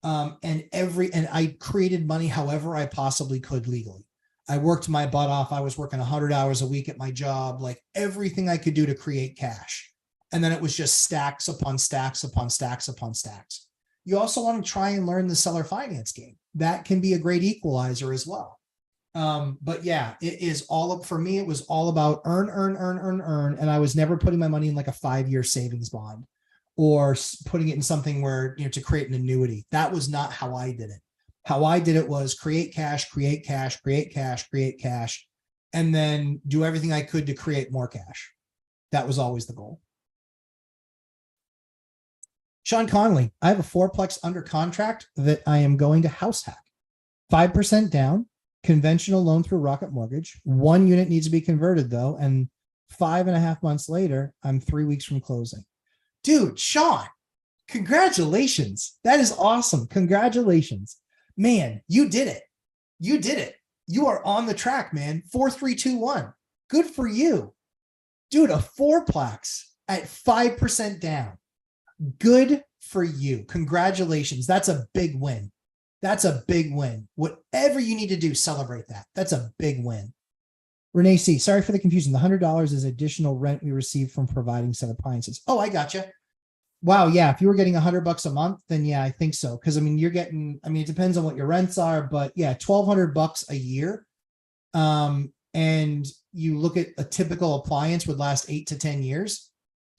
And I created money however I possibly could legally. I worked my butt off. I was working 100 hours a week at my job, like everything I could do to create cash. And then it was just stacks upon stacks upon stacks upon stacks. You also want to try and learn the seller finance game. That can be a great equalizer as well. But yeah, it is all up for me. It was all about earn. And I was never putting my money in like a 5-year savings bond or putting it in something where, you know, to create an annuity. That was not how I did it. How I did it was create cash, and then do everything I could to create more cash. That was always the goal. Sean Conley, I have a 4-plex under contract that I am going to house hack. 5% down. Conventional loan through Rocket Mortgage. 1 unit needs to be converted though. And 5.5 months later, I'm 3 weeks from closing. Dude, Sean, congratulations. That is awesome. Congratulations, man. You did it. You did it. You are on the track, man. 4, 3, 2, 1. Good for you. Dude, a 4-plex at 5% down. Good for you. Congratulations. That's a big win. That's a big win. Whatever you need to do, celebrate that. That's a big win. Renee C, sorry for the confusion. The $100 is additional rent we receive from providing said appliances. Oh, I gotcha. Wow. Yeah. If you were getting $100 a month, then yeah, I think so. Cause I mean, you're getting, I mean, it depends on what your rents are, but yeah, $1,200 a year. And you look at a typical appliance would last 8 to 10 years.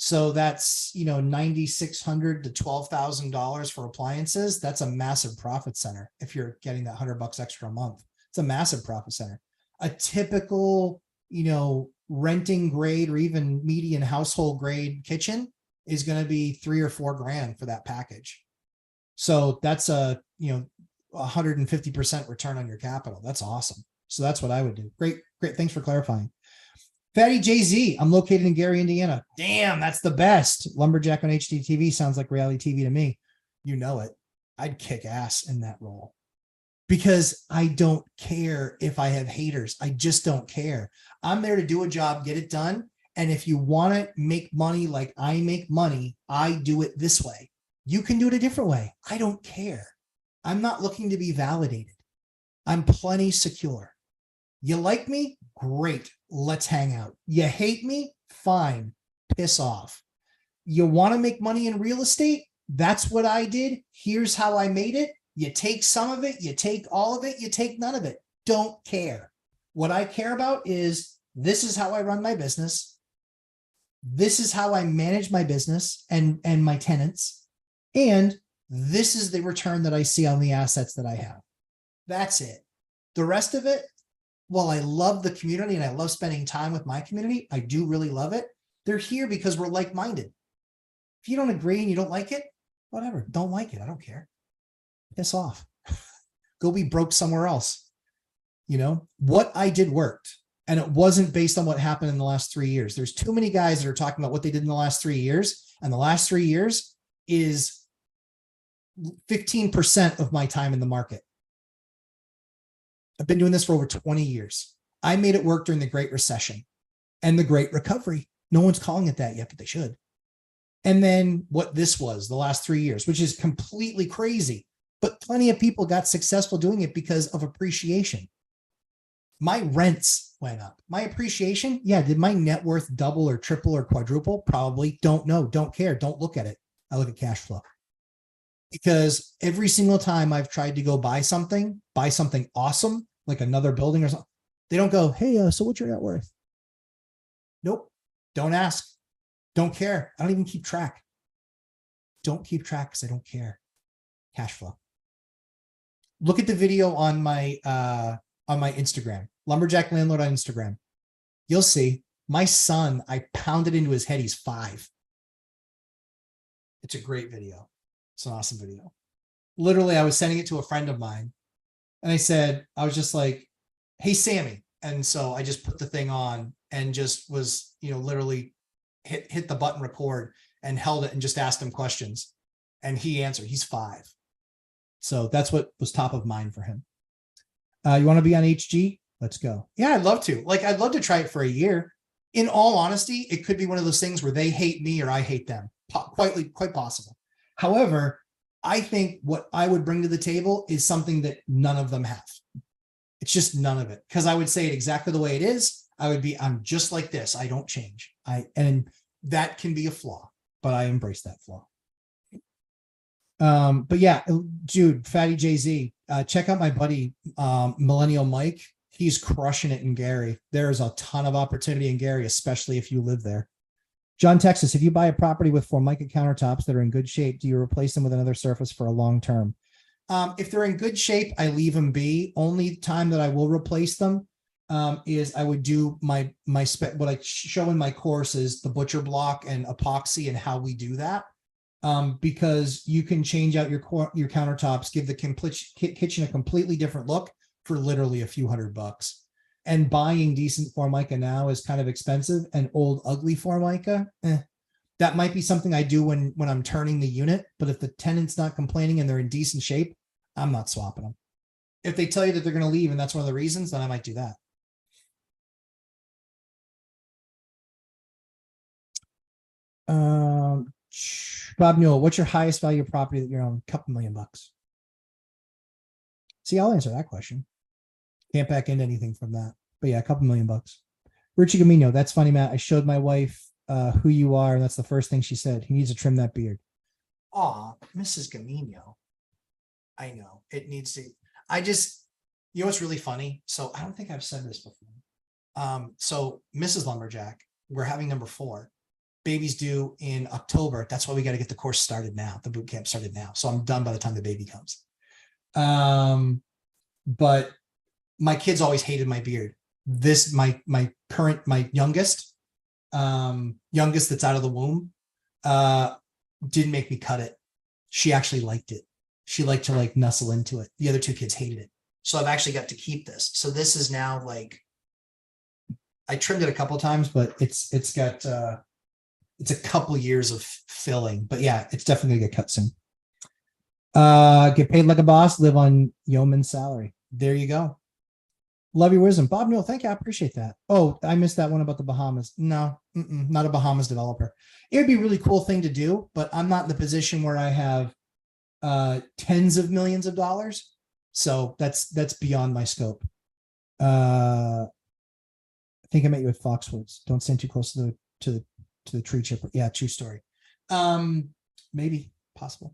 So that's, you know, $9,600 to $12,000 for appliances. That's a massive profit center. If you're getting that $100 extra a month, it's a massive profit center. A typical, you know, renting grade or even median household grade kitchen is going to be $3 or $4 grand for that package. So that's a, you know, 150% return on your capital. That's awesome. So that's what I would do. Great. Thanks for clarifying. Fatty Jay-Z, I'm located in Gary, Indiana. Damn, that's the best. Lumberjack on HDTV sounds like reality TV to me. You know it. I'd kick ass in that role because I don't care if I have haters. I just don't care. I'm there to do a job, get it done. And if you want to make money like I make money, I do it this way. You can do it a different way. I don't care. I'm not looking to be validated. I'm plenty secure. You like me? Great. Let's hang out. You hate me? Fine. Piss off. You want to make money in real estate? That's what I did. Here's how I made it. You take some of it, you take all of it, you take none of it. Don't care. What I care about is this is how I run my business. This is how I manage my business and my tenants. And this is the return that I see on the assets that I have. That's it. The rest of it, while I love the community and I love spending time with my community, I do really love it. They're here because we're like-minded. If you don't agree and you don't like it, whatever, don't like it. I don't care. Piss off. Go be broke somewhere else. You know, what I did worked. And it wasn't based on what happened in the last 3 years. There's too many guys that are talking about what they did in the last 3 years. And the last 3 years is 15% of my time in the market. I've been doing this for over 20 years. I made it work during the Great Recession and the Great Recovery. No one's calling it that yet, but they should. And then what this was the last 3 years, which is completely crazy, but plenty of people got successful doing it because of appreciation. My rents went up. My appreciation, yeah. Did my net worth double or triple or quadruple? Probably. Don't know. Don't care. Don't look at it. I look at cash flow. Because every single time I've tried to go buy something awesome, like another building or something, they don't go, hey, so what's your net worth? Nope. Don't ask. Don't care. I don't even keep track. Don't keep track because I don't care. Cash flow. Look at the video on my Instagram, Lumberjack Landlord on Instagram. You'll see my son, I pounded into his head. He's 5. It's a great video. It's an awesome video. Literally, I was sending it to a friend of mine and I was just like, hey, Sammy. And so I just put the thing on and just was, literally hit the button record and held it and just asked him questions. And he answered. He's 5. So that's what was top of mind for him. You want to be on HG? Let's go. Yeah, I'd love to. I'd love to try it for a year. In all honesty, it could be one of those things where they hate me or I hate them. Quite possible. However, I think what I would bring to the table is something that none of them have. It's just none of it. Because I would say it exactly the way it is. I'm just like this. I don't change. And that can be a flaw, but I embrace that flaw. But yeah, dude, Fatty Jay-Z, check out my buddy, Millennial Mike. He's crushing it in Gary. There is a ton of opportunity in Gary, especially if you live there. John, Texas, if you buy a property with Formica countertops that are in good shape, do you replace them with another surface for a long term? If they're in good shape, I leave them be. Only time that I will replace them is I would do what I show in my course is the butcher block and epoxy and how we do that. Because you can change out your countertops, give the kitchen a completely different look for literally a few $100. And buying decent Formica now is kind of expensive, and old ugly Formica, that might be something I do when I'm turning the unit. But if the tenant's not complaining and they're in decent shape, I'm not swapping them. If they tell you that they're going to leave and that's one of the reasons, then I might do that. Bob Newell, what's your highest value property that you're on? A couple $1 million. See, I'll answer that question. Can't back into anything from that. But yeah, a couple $1 million. Richie Gamino, that's funny, Matt. I showed my wife who you are, and that's the first thing she said. He needs to trim that beard. Aw, Mrs. Gamino. I know. It needs to. What's really funny? So I don't think I've said this before. So Mrs. Lumberjack, we're having number 4. Baby's due in October. That's why we got to get the course started now. The boot camp started now. So I'm done by the time the baby comes. But my kids always hated my beard. My youngest that's out of the womb, didn't make me cut it. She actually liked it. She liked to nestle into it. The other 2 kids hated it. So I've actually got to keep this. So this is now I trimmed it a couple of times, but it's a couple years of filling. But yeah, it's definitely gonna get cut soon. Get paid like a boss, live on yeoman's salary. There you go. Love your wisdom. Bob Newell, thank you. I appreciate that. Oh, I missed that one about the Bahamas. No, not a Bahamas developer. It would be a really cool thing to do, but I'm not in the position where I have tens of millions of dollars. So that's beyond my scope. I think I met you at Foxwoods. Don't stand too close to the tree chipper. Yeah, true story. Maybe possible.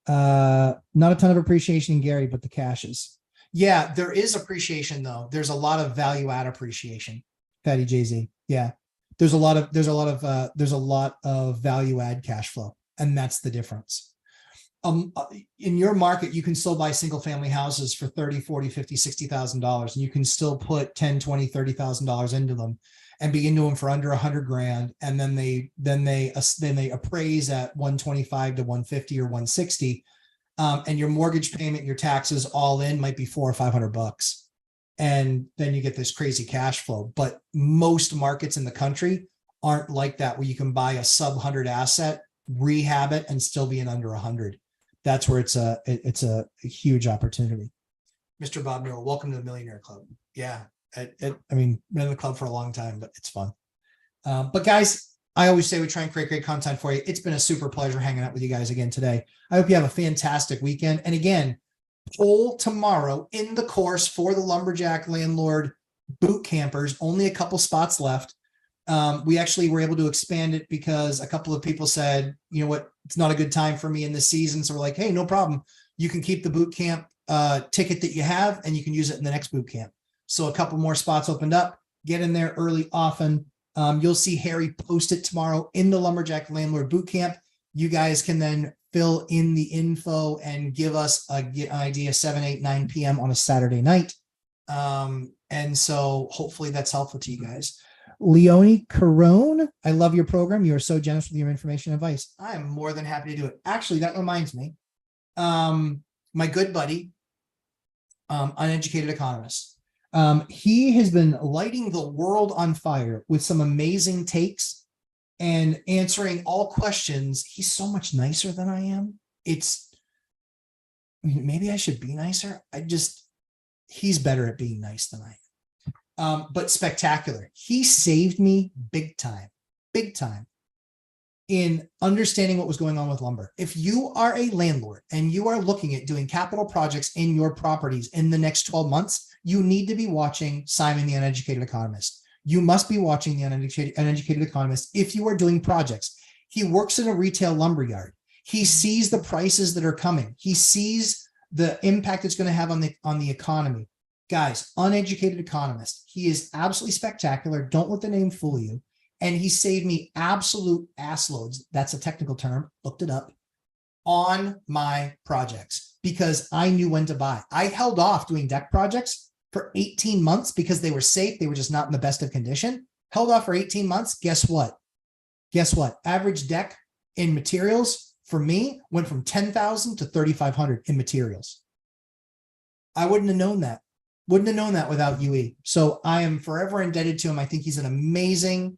Not a ton of appreciation in Gary, but the caches. Yeah, there is appreciation though. There's a lot of value add appreciation. Fatty Jay-Z. Yeah. There's a lot of value add cash flow. And that's the difference. In your market, you can still buy single family houses for $30,000, $40,000, $50,000, $60,000, and you can still put $10,000, $20,000, $30,000 into them and be into them for under $100,000. And then they appraise at 125 to 150 or 160. And your mortgage payment, your taxes all in might be $400 or $500. And then you get this crazy cash flow. But most markets in the country aren't like that, where you can buy a sub 100 asset rehab it and still be in under 100. That's where it's a huge opportunity. Mr. Bob Newell, welcome to the Millionaire Club. Yeah, I mean, been in the club for a long time, but it's fun. But guys, I always say we try and create great content for you. It's been a super pleasure hanging out with you guys again today. I hope you have a fantastic weekend. And again, poll tomorrow in the course for the Lumberjack Landlord boot campers. Only a couple spots left. We actually were able to expand it because a couple of people said, you know what, it's not a good time for me in the season. So we're like, hey, no problem. You can keep the boot camp ticket that you have and you can use it in the next boot camp. So a couple more spots opened up. Get in there early often. You'll see Harry post it tomorrow in the Lumberjack Landlord Bootcamp. You guys can then fill in the info and give us an idea 7, 8, 9 p.m. on a Saturday night. And so hopefully that's helpful to you guys. Leonie Carone, I love your program. You are so generous with your information and advice. I am more than happy to do it. Actually, that reminds me. My good buddy, Uneducated Economist. He has been lighting the world on fire with some amazing takes and answering all questions. He's so much nicer than I am. Maybe I should be nicer. He's better at being nice than I am. But spectacular. He saved me big time in understanding what was going on with lumber. If you are a landlord and you are looking at doing capital projects in your properties in the next 12 months, you need to be watching Simon the Uneducated Economist. You must be watching the Uneducated Economist if you are doing projects. He works in a retail lumber yard. He sees the prices that are coming. He sees the impact it's going to have on the economy. Guys, Uneducated Economist. He is absolutely spectacular. Don't let the name fool you. And he saved me absolute ass loads. That's a technical term. Looked it up on my projects because I knew when to buy. I held off doing deck projects for 18 months because they were safe. They were just not in the best of condition. Held off for 18 months. Guess what? Average deck in materials for me went from 10,000 to 3,500 in materials. I wouldn't have known that. Without UE. So I am forever indebted to him. I think he's an amazing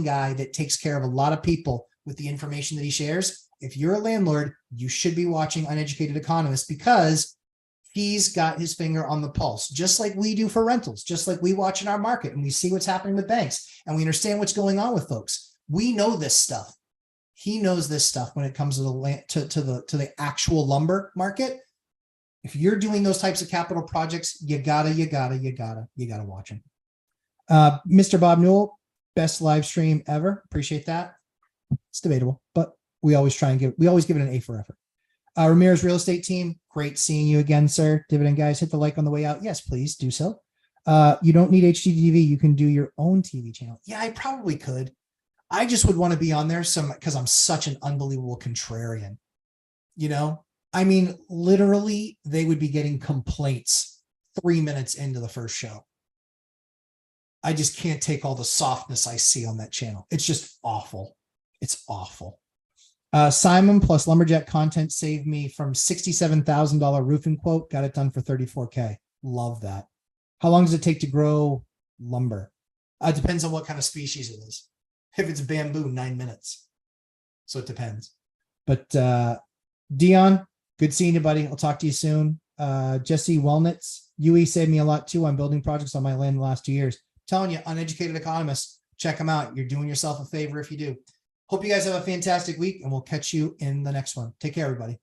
guy that takes care of a lot of people with the information that he shares. If you're a landlord, you should be watching Uneducated Economist because he's got his finger on the pulse, just like we do for rentals, just like we watch in our market and we see what's happening with banks and we understand what's going on with folks. We know this stuff. He knows this stuff when it comes to the actual lumber market. If you're doing those types of capital projects, you gotta watch him. Mr. Bob Newell, best live stream ever. Appreciate that. It's debatable, but we always give it an A for effort. Ramirez Real Estate Team, great seeing you again, sir. Dividend guys, hit the like on the way out. Yes, please do so. You don't need HDTV. You can do your own TV channel. Yeah, I probably could. I just would want to be on there because I'm such an unbelievable contrarian. You know, I mean, literally, they would be getting complaints 3 minutes into the first show. I just can't take all the softness I see on that channel. It's just awful. It's awful. Simon plus Lumberjack content saved me from $67,000 roofing quote. Got it done for $34K. Love that. How long does it take to grow lumber? It depends on what kind of species it is. If it's bamboo, 9 minutes. So it depends. But Dion, good seeing you, buddy. I'll talk to you soon. Jesse Wellnitz, UE saved me a lot too. I'm building projects on my land the last 2 years. Telling you, Uneducated Economists, check them out. You're doing yourself a favor if you do. Hope you guys have a fantastic week and we'll catch you in the next one. Take care, everybody.